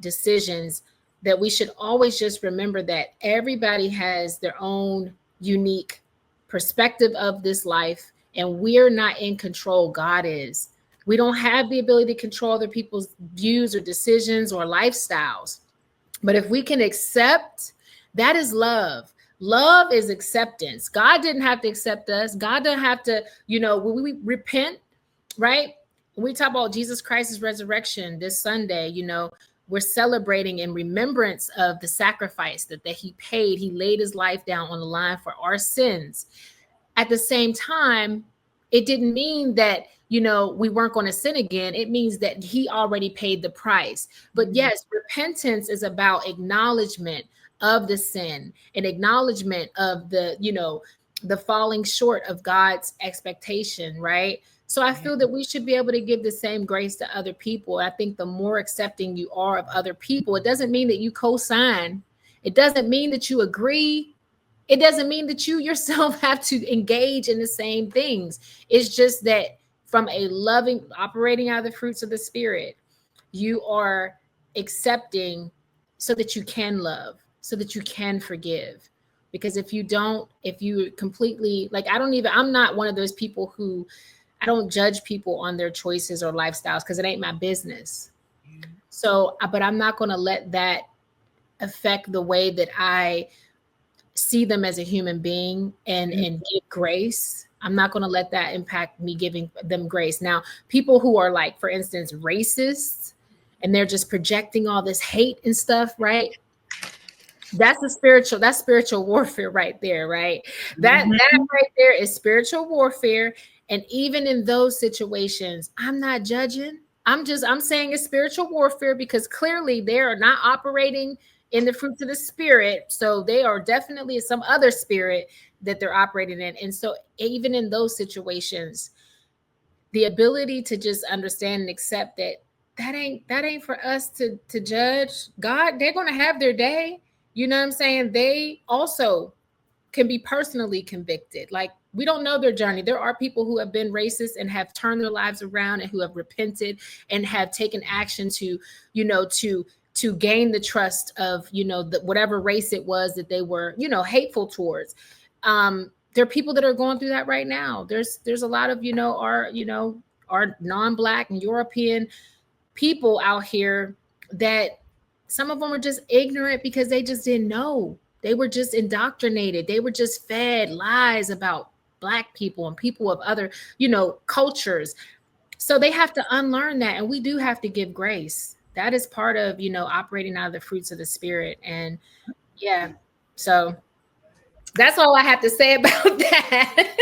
decisions, that we should always just remember that everybody has their own unique perspective of this life, and we're not in control. God is. We don't have the ability to control other people's views or decisions or lifestyles. But if we can accept, that is love. Love is acceptance. God didn't have to accept us. God doesn't have to, when we repent, right? When we talk about Jesus Christ's resurrection this Sunday, we're celebrating in remembrance of the sacrifice that he paid. He laid his life down on the line for our sins. At the same time, it didn't mean that, we weren't going to sin again. It means that he already paid the price. But yes, repentance is about acknowledgement of the sin and acknowledgement of the falling short of God's expectation, right? So I feel that we should be able to give the same grace to other people. I think the more accepting you are of other people, it doesn't mean that you co-sign. It doesn't mean that you agree. It doesn't mean that you yourself have to engage in the same things. It's just that from a loving, operating out of the fruits of the spirit, you are accepting so that you can love, so that you can forgive. Because if you completely, I'm not one of those people who, I don't judge people on their choices or lifestyles, because it ain't my business. So, but I'm not going to let that affect the way that I see them as a human being and give grace. I'm not going to let that impact me giving them grace. Now, people who are, like, for instance, racists, and they're just projecting all this hate and stuff, right? That's spiritual warfare right there, right? That right there is spiritual warfare. And even in those situations, I'm not judging. I'm saying it's spiritual warfare because clearly they are not operating in the fruits of the spirit. So they are definitely some other spirit that they're operating in. And so even in those situations, the ability to just understand and accept that that ain't for us to judge. God, they're going to have their day. You know what I'm saying? They also can be personally convicted. Like, we don't know their journey. There are people who have been racist and have turned their lives around and who have repented and have taken action to, to gain the trust of, whatever race it was that they were, hateful towards. There are people that are going through that right now. There's a lot of, our non-Black and European people out here that some of them are just ignorant because they just didn't know. They were just indoctrinated. They were just fed lies about Black people and people of other, cultures. So they have to unlearn that. And we do have to give grace. That is part of, operating out of the fruits of the spirit. And yeah, so that's all I have to say about that.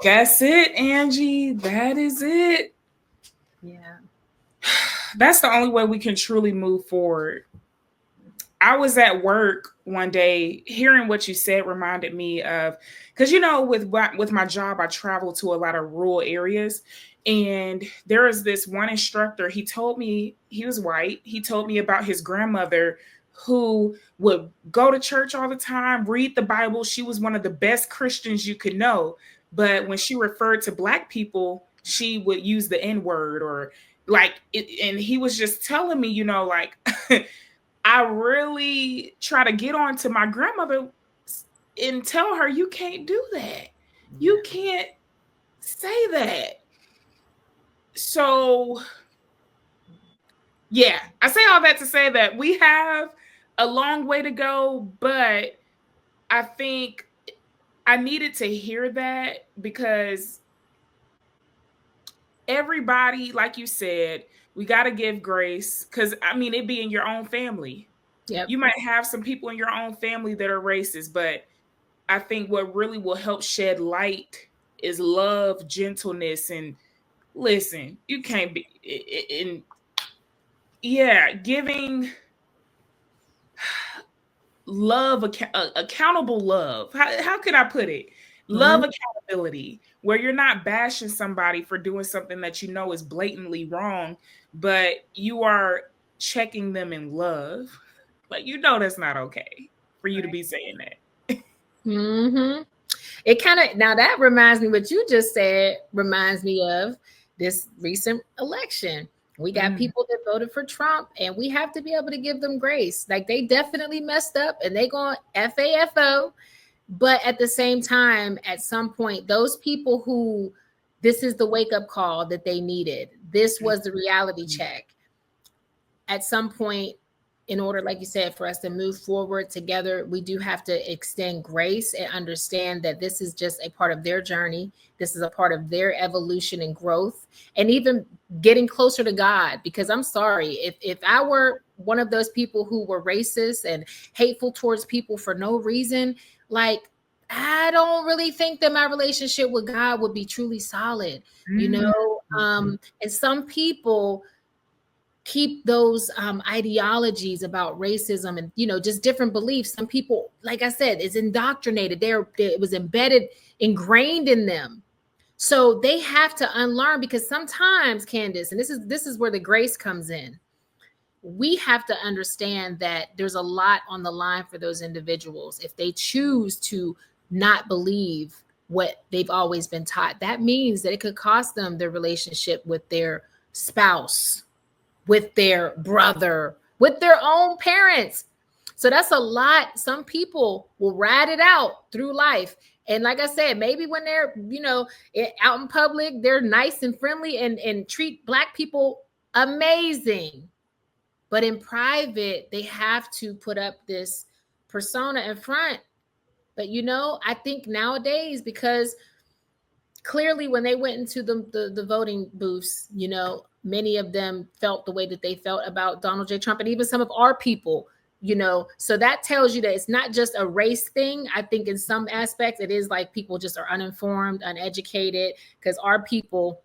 That's it, Angee. That is it. Yeah. That's the only way we can truly move forward. I was at work one day, hearing what you said reminded me of, because, with my job, I travel to a lot of rural areas. And there is this one instructor, he told me, he was white. He told me about his grandmother who would go to church all the time, read the Bible. She was one of the best Christians you could know. But when she referred to Black people, she would use the N-word or and he was just telling me, I really try to get on to my grandmother and tell her, you can't do that. You can't say that. So, yeah, I say all that to say that we have a long way to go, but I think I needed to hear that because everybody, like you said, we got to give grace because, it be in your own family. Yep. You might have some people in your own family that are racist, but I think what really will help shed light is love, gentleness, and listen, you can't be giving love, accountable love. How could I put it? Love, accountability, where you're not bashing somebody for doing something that you know is blatantly wrong, but you are checking them in love. Like, that's not okay for you to be saying that. It kind of, now that reminds me, what you just said reminds me of this recent election. We got people that voted for Trump, and we have to be able to give them grace. Like, they definitely messed up and they going FAFO. But at the same time, at some point, those people who, this is the wake-up call that they needed. This was the reality check. At some point, in order, like you said, for us to move forward together, we do have to extend grace and understand that this is just a part of their journey. This is a part of their evolution and growth, and even getting closer to God. Because I'm sorry, if I were one of those people who were racist and hateful towards people for no reason, like, I don't really think that my relationship with God would be truly solid, and some people keep those ideologies about racism and just different beliefs. Some people, like I said, is indoctrinated. It was ingrained in them. So they have to unlearn, because sometimes, Candace, and this is where the grace comes in. We have to understand that there's a lot on the line for those individuals if they choose to not believe what they've always been taught. That means that it could cost them their relationship with their spouse, with their brother, with their own parents. So that's a lot. Some people will ride it out through life. And like I said, maybe when they're, out in public, they're nice and friendly and treat Black people amazing. But in private, they have to put up this persona in front. But, I think nowadays, because clearly when they went into the voting booths, you know, many of them felt the way that they felt about Donald J. Trump, and even some of our people, you know. So that tells you that it's not just a race thing. I think in some aspects it is like people just are uninformed, uneducated, because our people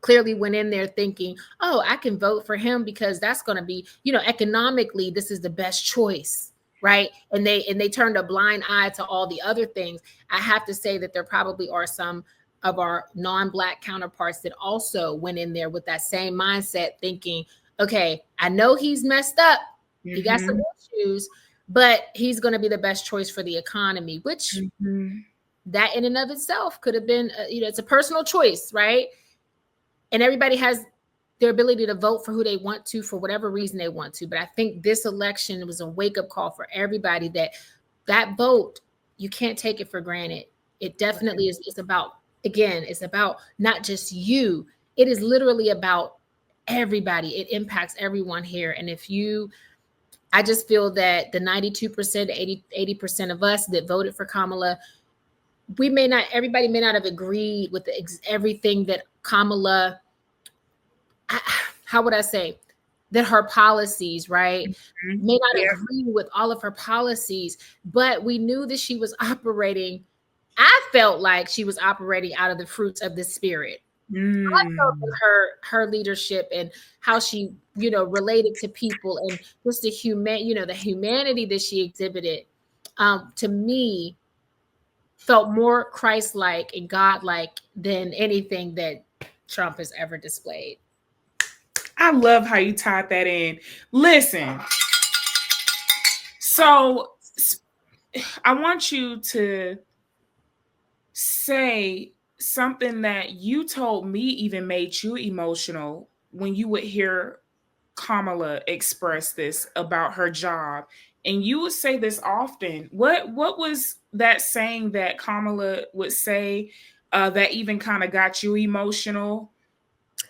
clearly went in there thinking, oh, I can vote for him because that's going to be, you know, economically, this is the best choice, right? And they turned a blind eye to all the other things. I have to say that there probably are some of our non-Black counterparts that also went in there with that same mindset, thinking, okay, I know he's messed up, he got some issues, but he's going to be the best choice for the economy, which that in and of itself could have been, you know, it's a personal choice, right? And everybody has their ability to vote for who they want to, for whatever reason they want to. But I think this election was a wake-up call for everybody that vote, you can't take it for granted. It definitely is. It's about, again, it's about not just you. It is literally about everybody. It impacts everyone here. And I just feel that the 92%, 80% of us that voted for Kamala, everybody may not have agreed with everything that Kamala, how would I say, that her policies, right? May not agree with all of her policies, but we knew that she was operating, I felt like she was operating out of the fruits of the Spirit. I felt that her leadership and how she, you know, related to people and just the humanity that she exhibited, to me, felt more Christ-like and God-like than anything that Trump has ever displayed. I love how you tied that in. Listen, so I want you to say something that you told me even made you emotional when you would hear Kamala express this about her job. And you would say this often. What was that saying that Kamala would say that even kind of got you emotional?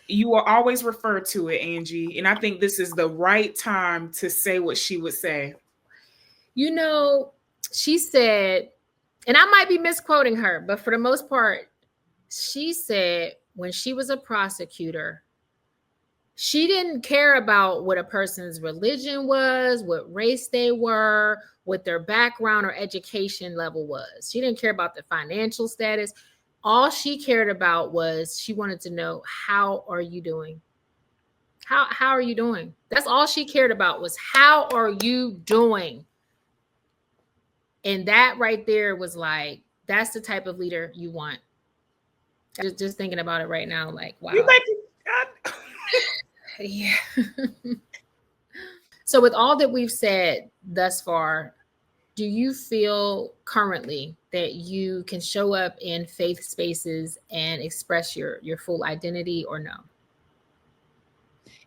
You will always refer to it, Angee. And I think this is the right time to say what she would say. You know, she said, and I might be misquoting her, but for the most part, she said when she was a prosecutor, she didn't care about what a person's religion was, what race they were, what their background or education level was. She didn't care about the financial status. All she cared about was she wanted to know, how are you doing? How are you doing? That's all she cared about, was how are you doing? And that right there was like, that's the type of leader you want. Just thinking about it right now, like, wow. Yeah. So with all that we've said thus far, do you feel currently that you can show up in faith spaces and express your full identity, or no?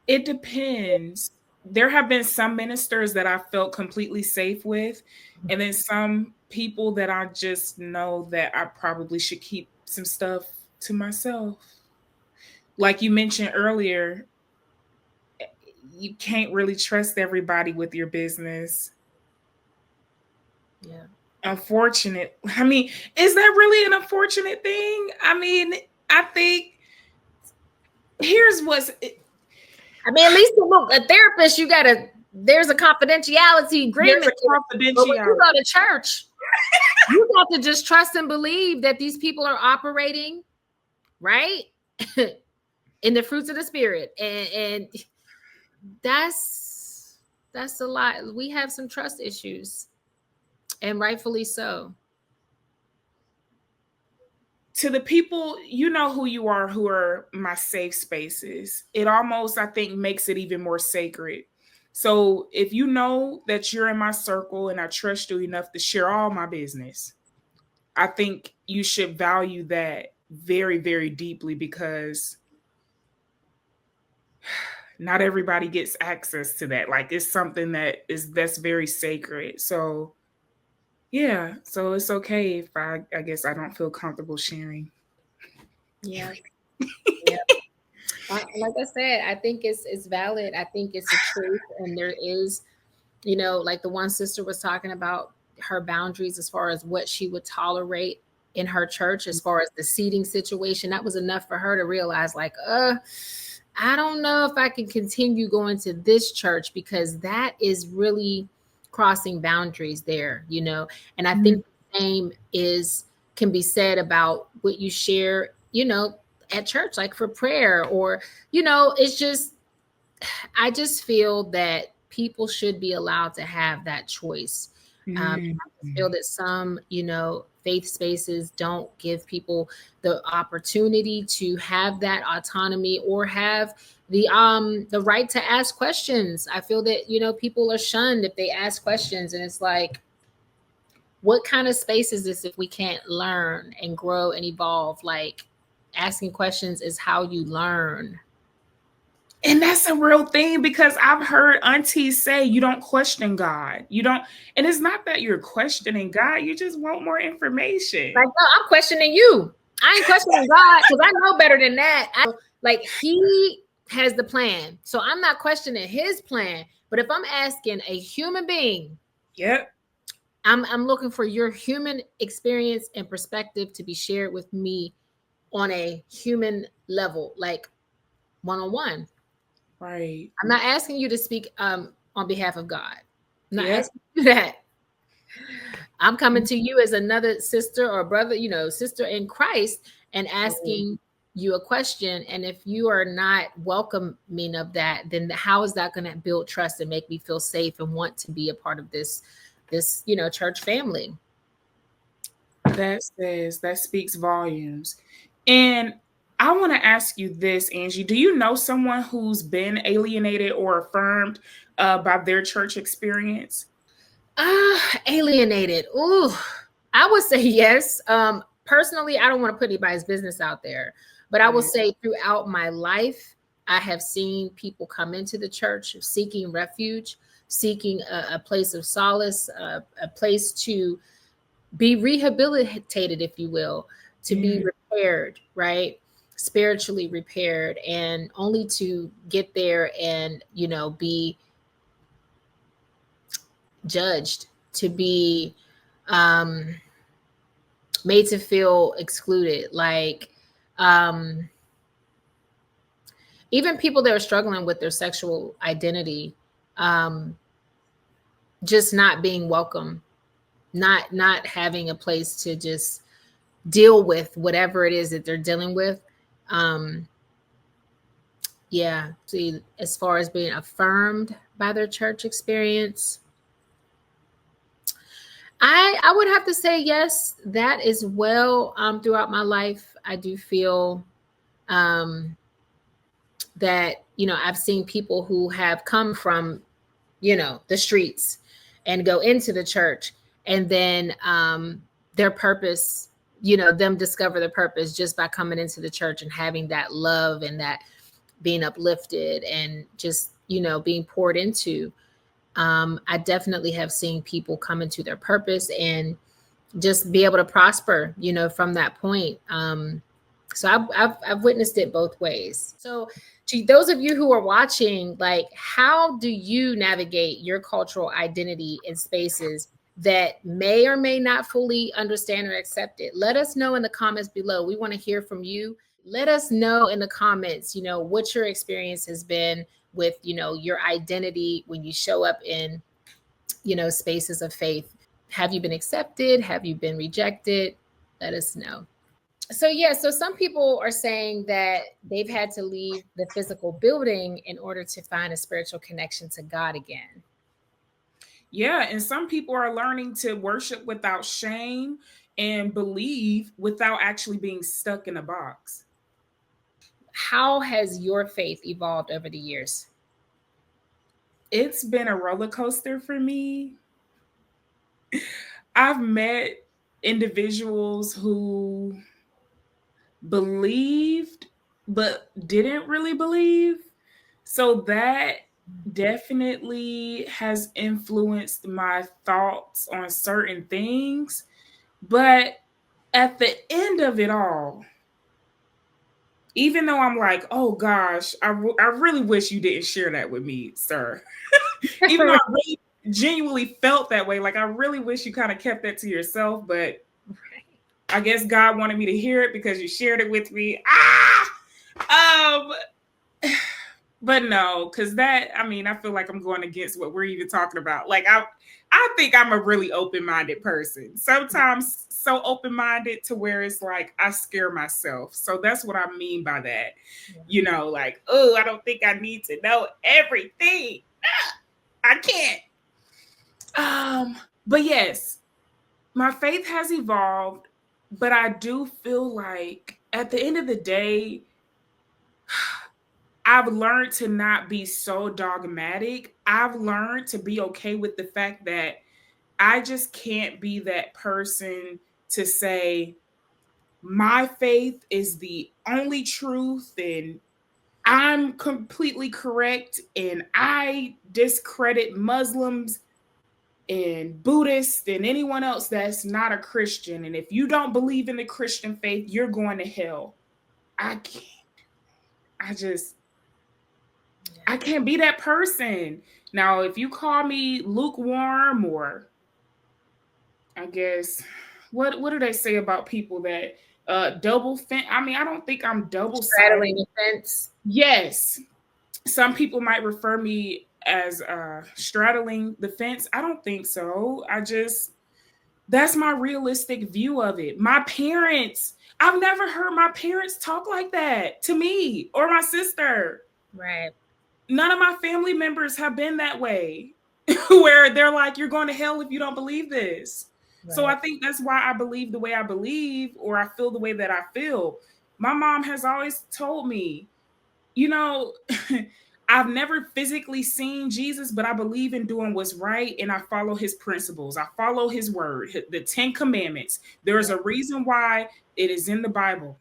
It depends. There have been some ministers that I felt completely safe with, and then some people that I just know that I probably should keep some stuff to myself. Like you mentioned earlier, you can't really trust everybody with your business. Yeah. Unfortunate. I mean, is that really an unfortunate thing? I mean, I think here's what's... I mean, at least look, a therapist, there's a confidentiality agreement. There's a confidentiality. But when you go to church, you got to just trust and believe that these people are operating right in the fruits of the Spirit, and that's a lot. We have some trust issues, and rightfully so. To the people, you know who you are, who are my safe spaces, it almost, I think, makes it even more sacred. So if you know that you're in my circle and I trust you enough to share all my business, I think you should value that very, very deeply, because not everybody gets access to that. Like, it's something that's very sacred. So yeah, so it's okay if I guess I don't feel comfortable sharing. Yeah. Yeah. Like I said, I think it's valid. I think it's the truth. And there is, like the one sister was talking about her boundaries as far as what she would tolerate in her church as far as the seating situation. That was enough for her to realize, like, I don't know if I can continue going to this church, because that is really crossing boundaries there, you know. And I think the same can be said about what you share, you know, at church, like for prayer, or, you know, it's just, I just feel that people should be allowed to have that choice. I feel that some, you know, faith spaces don't give people the opportunity to have that autonomy or have the right to ask questions. I feel that, you know, people are shunned if they ask questions, and it's like, what kind of space is this if we can't learn and grow and evolve? Like, asking questions is how you learn. And that's a real thing, because I've heard aunties say you don't question God. You don't, and it's not that you're questioning God, you just want more information. Like, no, I'm questioning you. I ain't questioning God, because I know better than that. Like, he has the plan. So I'm not questioning his plan. But if I'm asking a human being, Yep. I'm looking for your human experience and perspective to be shared with me on a human level, like one-on-one. Right. I'm not asking you to speak on behalf of God. I'm not Yep. asking you that. I'm coming to you as another sister or brother, you know, sister in Christ, and asking you a question. And if you are not welcoming of that, then how is that going to build trust and make me feel safe and want to be a part of this, you know, church family? That speaks volumes. And I want to ask you this, Angee. Do you know someone who's been alienated or affirmed by their church experience? Alienated. Ooh, I would say yes. Personally, I don't want to put anybody's business out there, but I will say throughout my life, I have seen people come into the church seeking refuge, seeking a place of solace, a place to be rehabilitated, if you will, to be repaired, right? Spiritually repaired, and only to get there and, you know, be judged, to be made to feel excluded. Like, even people that are struggling with their sexual identity, just not being welcome, not having a place to just deal with whatever it is that they're dealing with. Yeah. See, as far as being affirmed by their church experience, I would have to say yes, that as well. Throughout my life, I do feel that, you know, I've seen people who have come from, you know, the streets and go into the church, and then their purpose, you know, them discover their purpose just by coming into the church and having that love and that being uplifted and just, you know, being poured into. I definitely have seen people come into their purpose and just be able to prosper, you know, from that point. So I've witnessed it both ways. So to those of you who are watching, like, how do you navigate your cultural identity in spaces that may or may not fully understand or accept it? Let us know in the comments below. We want to hear from you. Let us know in the comments, you know, what your experience has been with, you know, your identity when you show up in, you know, spaces of faith. Have you been accepted? Have you been rejected? Let us know. So yeah, so some people are saying that they've had to leave the physical building in order to find a spiritual connection to God again. Yeah, and some people are learning to worship without shame and believe without actually being stuck in a box. How has your faith evolved over the years? It's been a roller coaster for me. I've met individuals who believed but didn't really believe. So that definitely has influenced my thoughts on certain things. But at the end of it all, even though I'm like, oh gosh, I really wish you didn't share that with me, sir. Even though I really genuinely felt that way, like I really wish you kind of kept that to yourself. But I guess God wanted me to hear it because you shared it with me. But no, because I feel like I'm going against what we're even talking about. Like, I think I'm a really open-minded person. Sometimes so open-minded to where it's like I scare myself. So that's what I mean by that. Yeah. Like, oh, I don't think I need to know everything. I can't. But yes, my faith has evolved, but I do feel like at the end of the day, I've learned to not be so dogmatic. I've learned to be okay with the fact that I just can't be that person to say my faith is the only truth and I'm completely correct and I discredit Muslims and Buddhists and anyone else that's not a Christian. And if you don't believe in the Christian faith, you're going to hell. I can't. I can't be that person. Now, if you call me lukewarm or I guess what do they say about people that double fence? I don't think I'm double Straddling sided. the fence. Yes. Some people might refer me as straddling the fence. I don't think so. That's my realistic view of it. I've never heard my parents talk like that to me or my sister. Right. None of my family members have been that way where they're like, you're going to hell if you don't believe this. Right. So I think that's why I believe the way I believe, or I feel the way that I feel. My mom has always told me, I've never physically seen Jesus, but I believe in doing what's right and I follow his principles. I follow his word, the 10 commandments. There's a reason why it is in the Bible.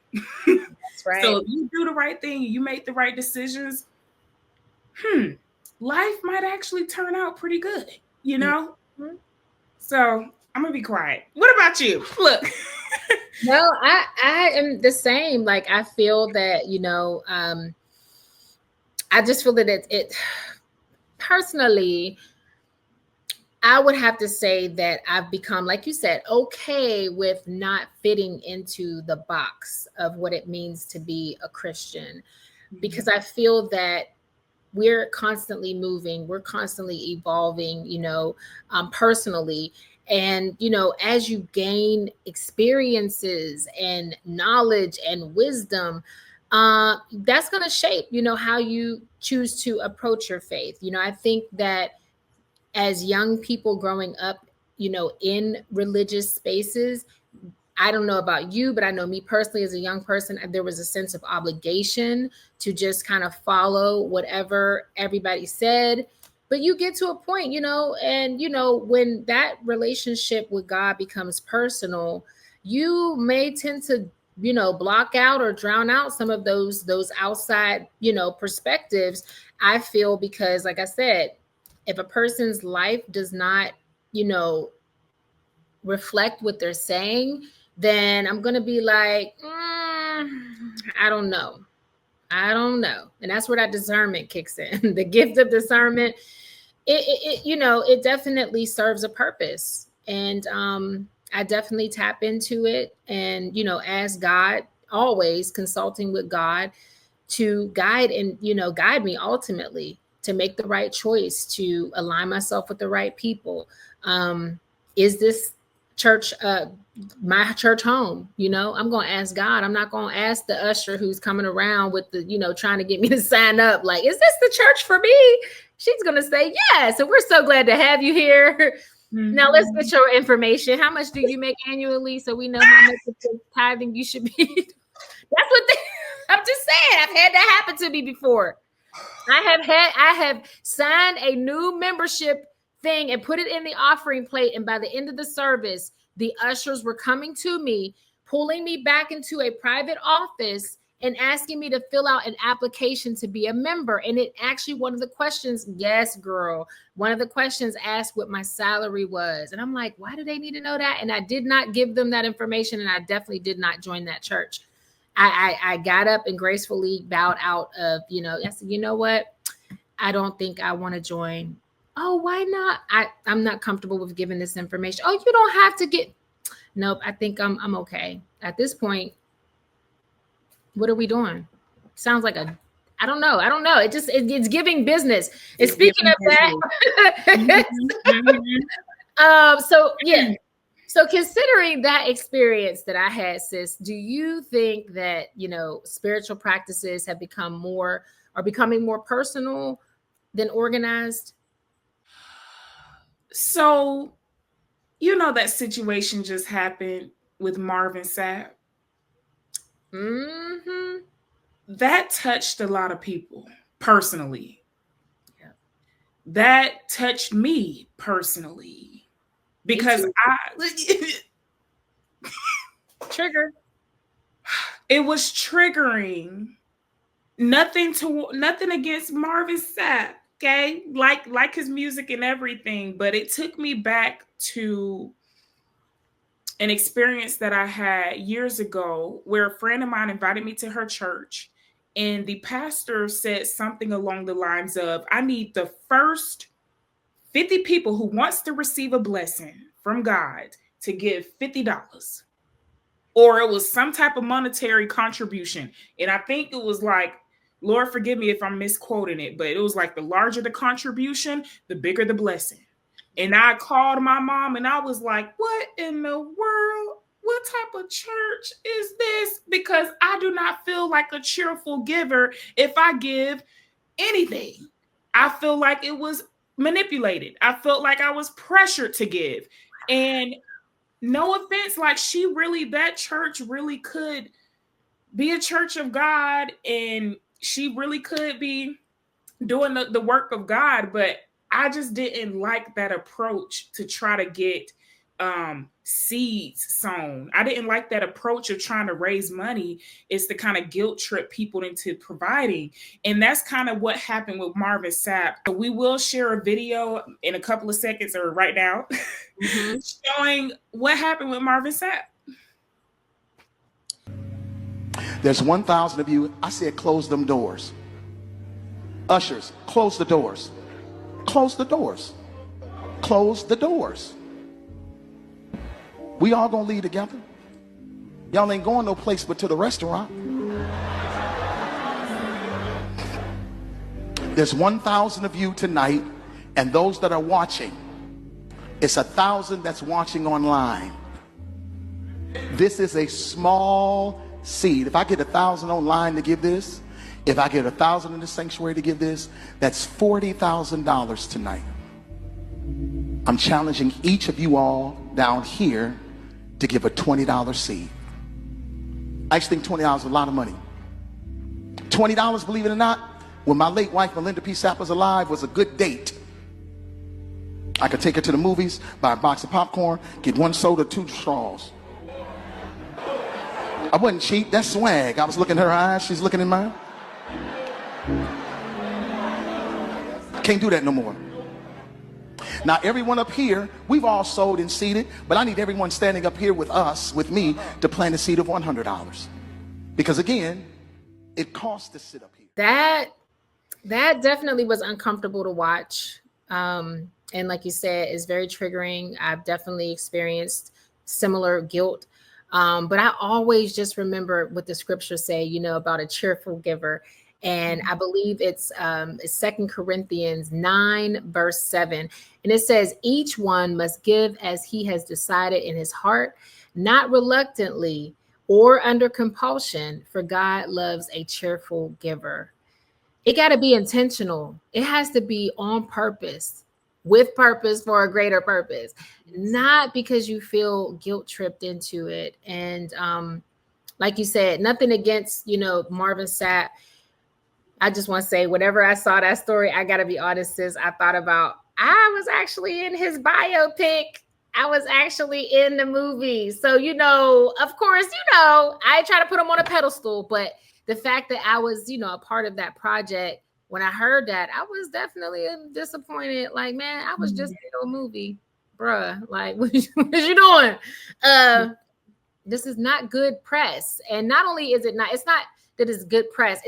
That's right. So if you do the right thing, you make the right decisions, life might actually turn out pretty good, Mm-hmm. So I'm gonna be quiet. What about you? Look. Well, I am the same. Like, I feel that, I just feel that it personally, I would have to say that I've become, like you said, okay with not fitting into the box of what it means to be a Christian, because I feel that we're constantly moving, we're constantly evolving, personally. And, as you gain experiences and knowledge and wisdom, that's going to shape, how you choose to approach your faith. I think that as young people growing up, in religious spaces, I don't know about you, but I know me personally as a young person, there was a sense of obligation to just kind of follow whatever everybody said. But you get to a point, and, when that relationship with God becomes personal, you may tend to, block out or drown out some of those outside, perspectives. I feel, because like I said, if a person's life does not, reflect what they're saying, then I'm going to be like, I don't know. And that's where that discernment kicks in. The gift of discernment, it definitely serves a purpose. And I definitely tap into it and, ask God, always consulting with God to guide me ultimately to make the right choice, to align myself with the right people. Is this church, my church home? I'm going to ask God. I'm not going to ask the usher who's coming around with the, trying to get me to sign up. Like, is this the church for me? She's going to say yes. And we're so glad to have you here. Mm-hmm. Now let's get your information. How much do you make annually? So we know how much tithing you should be. That's what I'm just saying. I've had that happen to me before. I have signed a new membership thing and put it in the offering plate. And by the end of the service, the ushers were coming to me, pulling me back into a private office and asking me to fill out an application to be a member. And it actually, one of the questions, yes, girl, one of the questions asked what my salary was. And I'm like, why do they need to know that? And I did not give them that information. And I definitely did not join that church. I got up and gracefully bowed out of, I said, you know what? I don't think I want to join. Oh, why not? I'm not comfortable with giving this information. Oh, you don't have to get. nope, I think I'm okay. At this point, what are we doing? Sounds like I don't know. It's giving business. And speaking of that, so yeah. So considering that experience that I had, sis, do you think that, spiritual practices have becoming more personal than organized? So, that situation just happened with Marvin Sapp. Mm-hmm. That touched a lot of people personally. Yeah. That touched me personally because Trigger. It was triggering. Nothing against Marvin Sapp, okay? Like his music and everything, but it took me back to an experience that I had years ago where a friend of mine invited me to her church, and the pastor said something along the lines of, I need the first 50 people who wants to receive a blessing from God to give $50. Or it was some type of monetary contribution. And I think it was like, Lord, forgive me if I'm misquoting it, but it was like the larger the contribution, the bigger the blessing. And I called my mom and I was like, what in the world? What type of church is this? Because I do not feel like a cheerful giver if I give anything. I feel like it was manipulated. I felt like I was pressured to give. And no offense, like that church really could be a church of God, and she really could be doing the work of God, but I just didn't like that approach to try to get seeds sown. I didn't like that approach of trying to raise money is to kind of guilt trip people into providing. And that's kind of what happened with Marvin Sapp. We will share a video in a couple of seconds or right now showing what happened with Marvin Sapp. There's 1,000 of you. I said close them doors. Ushers, close the doors. Close the doors. Close the doors. We all gonna leave together. Y'all ain't going no place but to the restaurant. There's 1,000 of you tonight, and those that are watching, it's 1,000 that's watching online. This is a small seed. If I get 1,000 online to give this, if I get 1,000 in the sanctuary to give this, that's $40,000 tonight. I'm challenging each of you all down here to give a $20 seed. I actually think $20 is a lot of money. $20, believe it or not, when my late wife Melinda P. Sapp was alive, was a good date. I could take her to the movies, buy a box of popcorn, get 1 soda, 2 straws. I wasn't cheap, that's swag. I was looking in her eyes, she's looking in mine. Can't do that no more. Now everyone up here, we've all sold and seeded, but I need everyone standing up here with us, with me, to plant a seed of $100. Because again, it costs to sit up here. That definitely was uncomfortable to watch. And like you said, it's very triggering. I've definitely experienced similar guilt. But I always just remember what the scriptures say, about a cheerful giver. And I believe it's 2 Corinthians 9, verse 7. And it says, each one must give as he has decided in his heart, not reluctantly or under compulsion, for God loves a cheerful giver. It got to be intentional. It has to be on purpose, with purpose for a greater purpose, not because you feel guilt tripped into it. And like you said, nothing against, Marvin Sapp. I just want to say, whenever I saw that story, I got to be honest, sis, I thought about, I was actually in his biopic. I was actually in the movie. So, of course, I try to put him on a pedestal, but the fact that I was, a part of that project, when I heard that, I was definitely disappointed. Like, man, I was just in a movie, bruh. Like, what you doing? This is not good press. And not only is it's not that it's good press.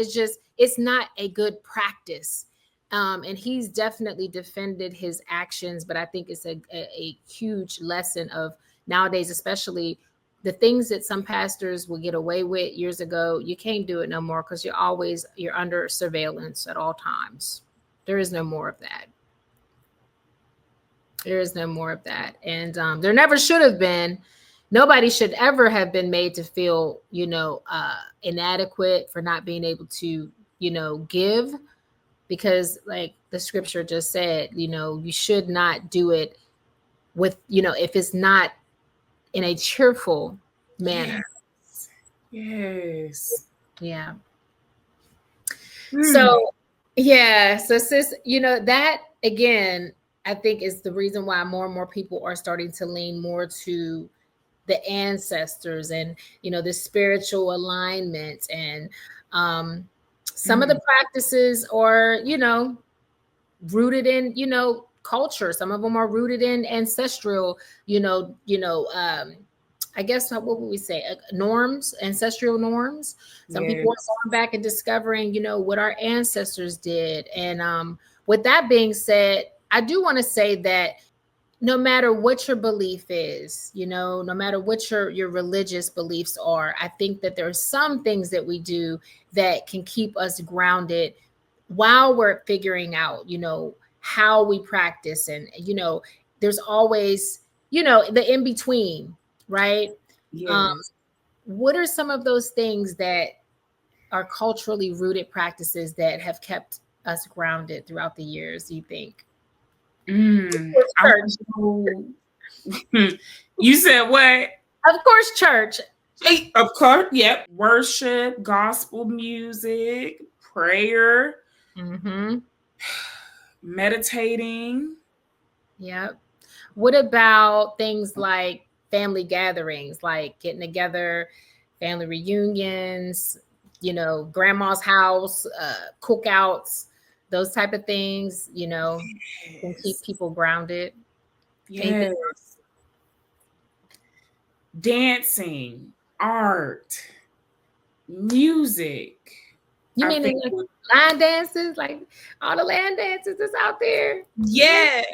It's not a good practice. And he's definitely defended his actions, but I think it's a huge lesson of nowadays, especially the things that some pastors will get away with years ago, you can't do it no more because you're under surveillance at all times. There is no more of that. There is no more of that. And there never should have been. Nobody should ever have been made to feel, inadequate for not being able to, give, because like the scripture just said, you should not do it with, if it's not in a cheerful manner. Yes. Yeah. So, yeah. So sis, that again, I think is the reason why more and more people are starting to lean more to the ancestors and, the spiritual alignment. And some of the practices are, rooted in, culture. Some of them are rooted in ancestral, I guess, what would we say? Norms, ancestral norms. Some people are going back and discovering, what our ancestors did. And with that being said, I do want to say that no matter what your belief is, no matter what your religious beliefs are, I think that there are some things that we do that can keep us grounded while we're figuring out, how we practice. And, there's always, the in between, right? Yes. What are some of those things that are culturally rooted practices that have kept us grounded throughout the years, do you think? You said what? Of course, church. Of course, yep. Worship, gospel music, prayer, meditating. Yep. What about things like family gatherings, like getting together, family reunions, grandma's house, cookouts, those type of things, can keep people grounded. Yes. Dancing, art, music. You mean like line dances, like all the line dances that's out there? Yes.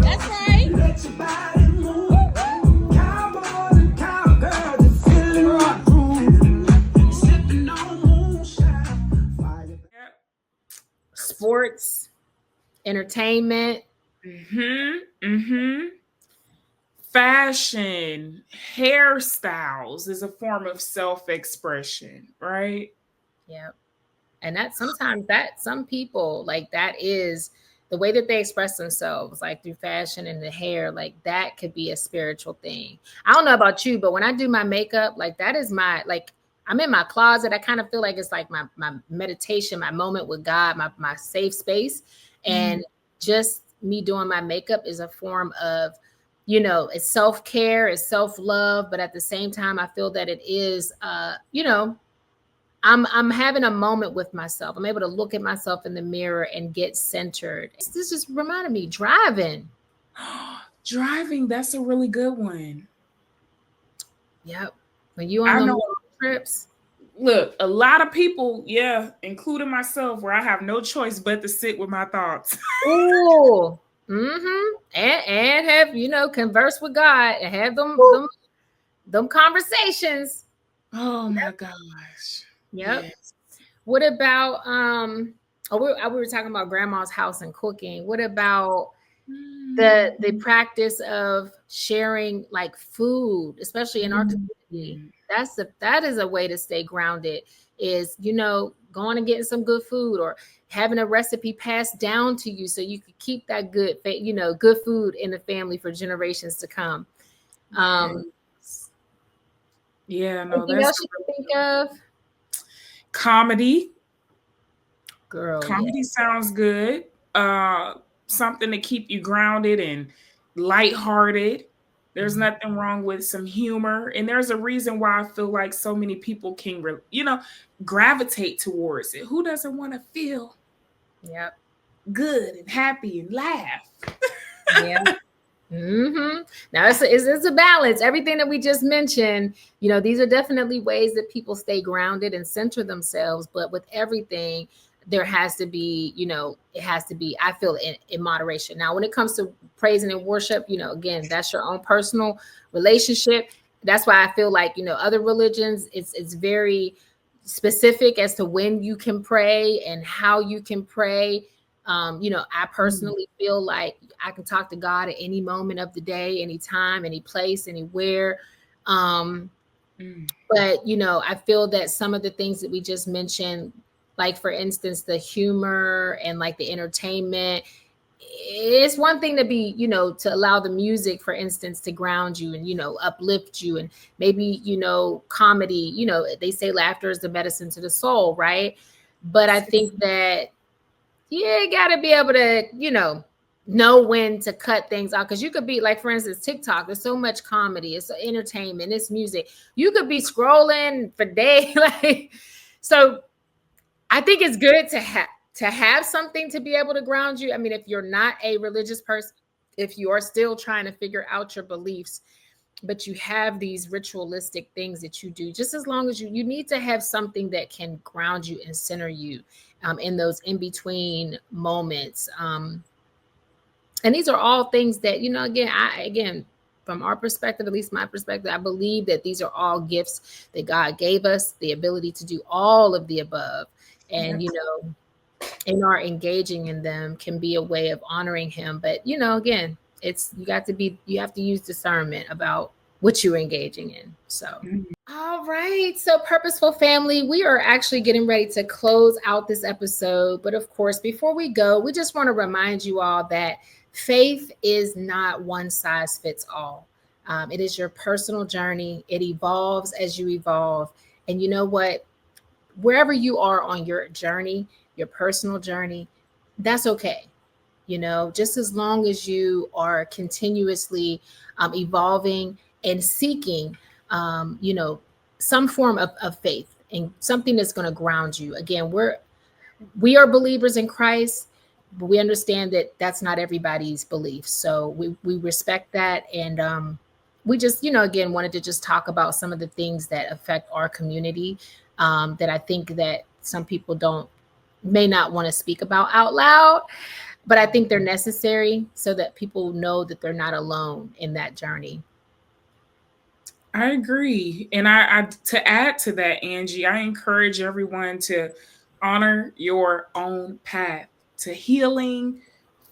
That's right. Sports, entertainment. Fashion, hairstyles is a form of self-expression, right? Yep. And that sometimes that some people, like, that is the way that they express themselves, like through fashion and the hair, like that could be a spiritual thing. I don't know about you, but when I do my makeup, like that is my, like, I'm in my closet. I kind of feel like it's like my meditation, my moment with God, my safe space. And just me doing my makeup is a form of, it's self-care, it's self-love. But at the same time, I feel that it is, I'm having a moment with myself. I'm able to look at myself in the mirror and get centered. This just reminded me, driving. Driving, that's a really good one. Yep. When you on those trips. Look, a lot of people, including myself, where I have no choice but to sit with my thoughts. Ooh. And have, converse with God and have them conversations. Oh my gosh. Yep. Yes. What about we were talking about grandma's house and cooking. What about the practice of sharing like food, especially in our community? That is a way to stay grounded, is going and getting some good food or having a recipe passed down to you so you could keep that good food in the family for generations to come. Anything else you can think of? Comedy. Girl, comedy sounds good. Something to keep you grounded and lighthearted. There's nothing wrong with some humor. And there's a reason why I feel like so many people can, gravitate towards it. Who doesn't want to feel good and happy and laugh? Yeah. Now it's a balance. Everything that we just mentioned, these are definitely ways that people stay grounded and center themselves. But with everything, there has to be, it has to be, I feel, in moderation. Now, when it comes to praising and worship, again, that's your own personal relationship. That's why I feel like, other religions, it's very specific as to when you can pray and how you can pray. I personally feel like I can talk to God at any moment of the day, any time, any place, anywhere. But, I feel that some of the things that we just mentioned, like, for instance, the humor and like the entertainment, it's one thing to be, to allow the music, for instance, to ground you and, uplift you, and maybe, comedy, they say laughter is the medicine to the soul, right? But I think that you got to be able to, know when to cut things out, because you could be like, for instance, TikTok, there's so much comedy, it's entertainment, it's music, you could be scrolling for days. Like, so I think it's good to have something to be able to ground you. I mean, if you're not a religious person, if you are still trying to figure out your beliefs, but you have these ritualistic things that you do, just as long as you need to have something that can ground you and center you in those in-between moments. And these are all things that, again, from our perspective, at least my perspective, I believe that these are all gifts that God gave us, the ability to do all of the above. And, in our engaging in them can be a way of honoring him. But, again, you have to use discernment about what you're engaging in. So, all right. So, Purposeful family, we are actually getting ready to close out this episode. But of course, before we go, we just want to remind you all that faith is not one size fits all. It is your personal journey. It evolves as you evolve. And you know what? Wherever you are on your journey, your personal journey, that's okay. Just as long as you are continuously evolving and seeking, some form of faith and something that's going to ground you. Again, we are believers in Christ, but we understand that that's not everybody's belief. So we respect that. And we just, again, wanted to just talk about some of the things that affect our community that I think that some people may not want to speak about out loud, but I think they're necessary so that people know that they're not alone in that journey. I agree. And I to add to that, Angee, I encourage everyone to honor your own path to healing,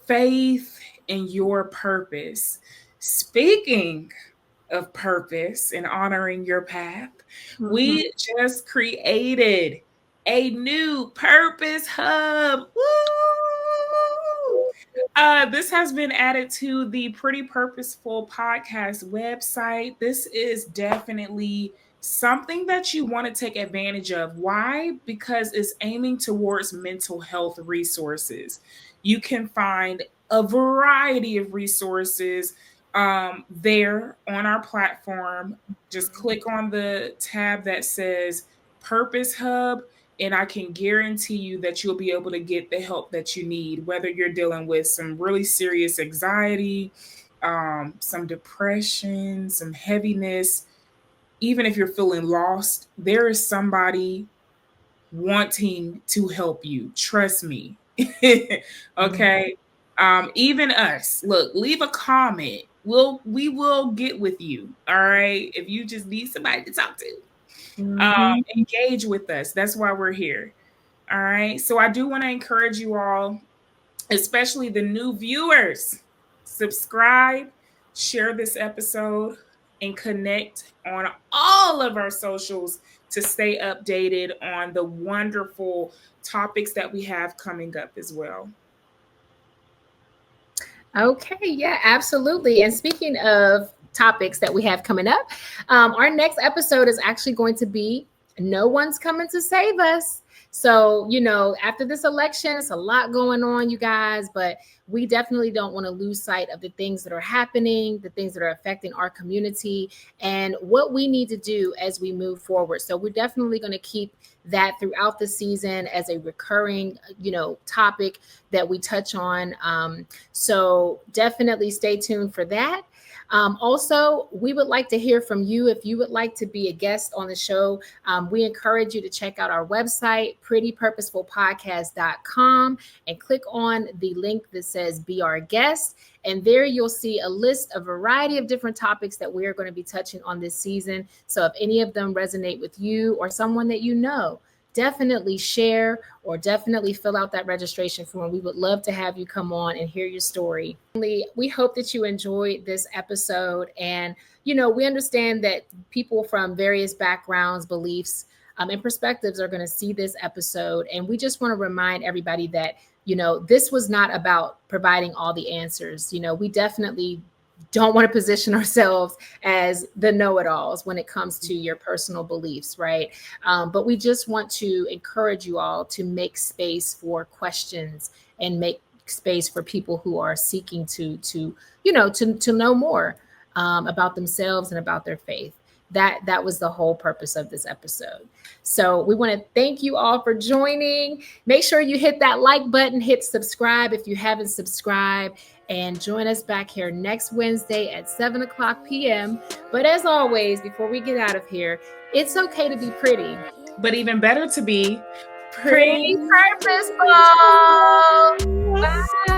faith, and your purpose. Speaking of purpose and honoring your path, we just created a new Purpose Hub. Woo! This has been added to the Pretty Purposeful podcast website. This is definitely something that you want to take advantage of. Why? Because it's aiming towards mental health resources. You can find a variety of resources there on our platform. Just click on the tab that says Purpose Hub, and I can guarantee you that you'll be able to get the help that you need, whether you're dealing with some really serious anxiety, some depression, some heaviness. Even if you're feeling lost, there is somebody wanting to help you. Trust me. Okay. Even us, look, leave a comment. We will get with you. All right. If you just need somebody to talk to. Engage with us. That's why we're here. All right. So I do want to encourage you all, especially the new viewers, subscribe, share this episode, and connect on all of our socials to stay updated on the wonderful topics that we have coming up as well. Okay. Yeah, absolutely. And speaking of topics that we have coming up, our next episode is actually going to be No One's Coming to Save Us. So, after this election, it's a lot going on, you guys, but we definitely don't want to lose sight of the things that are happening, the things that are affecting our community, and what we need to do as we move forward. So we're definitely going to keep that throughout the season as a recurring, topic that we touch on. So definitely stay tuned for that. Also, we would like to hear from you. If you would like to be a guest on the show, we encourage you to check out our website, prettypurposefulpodcast.com, and click on the link that says Be Our Guest. And there you'll see a list, a variety of different topics that we are going to be touching on this season. So if any of them resonate with you or someone that you know, definitely share or definitely fill out that registration form. We would love to have you come on and hear your story. We hope that you enjoyed this episode. And, we understand that people from various backgrounds, beliefs, and perspectives are going to see this episode. And we just want to remind everybody that, this was not about providing all the answers. We definitely don't want to position ourselves as the know-it-alls when it comes to your personal beliefs, right? But we just want to encourage you all to make space for questions and make space for people who are seeking to know more about themselves and about their faith. That was the whole purpose of this episode. So we want to thank you all for joining. Make sure you hit that like button, hit subscribe if you haven't subscribed, and join us back here next Wednesday at 7:00 p.m. But as always, before we get out of here, it's okay to be pretty, But even better to be pretty purposeful. Bye.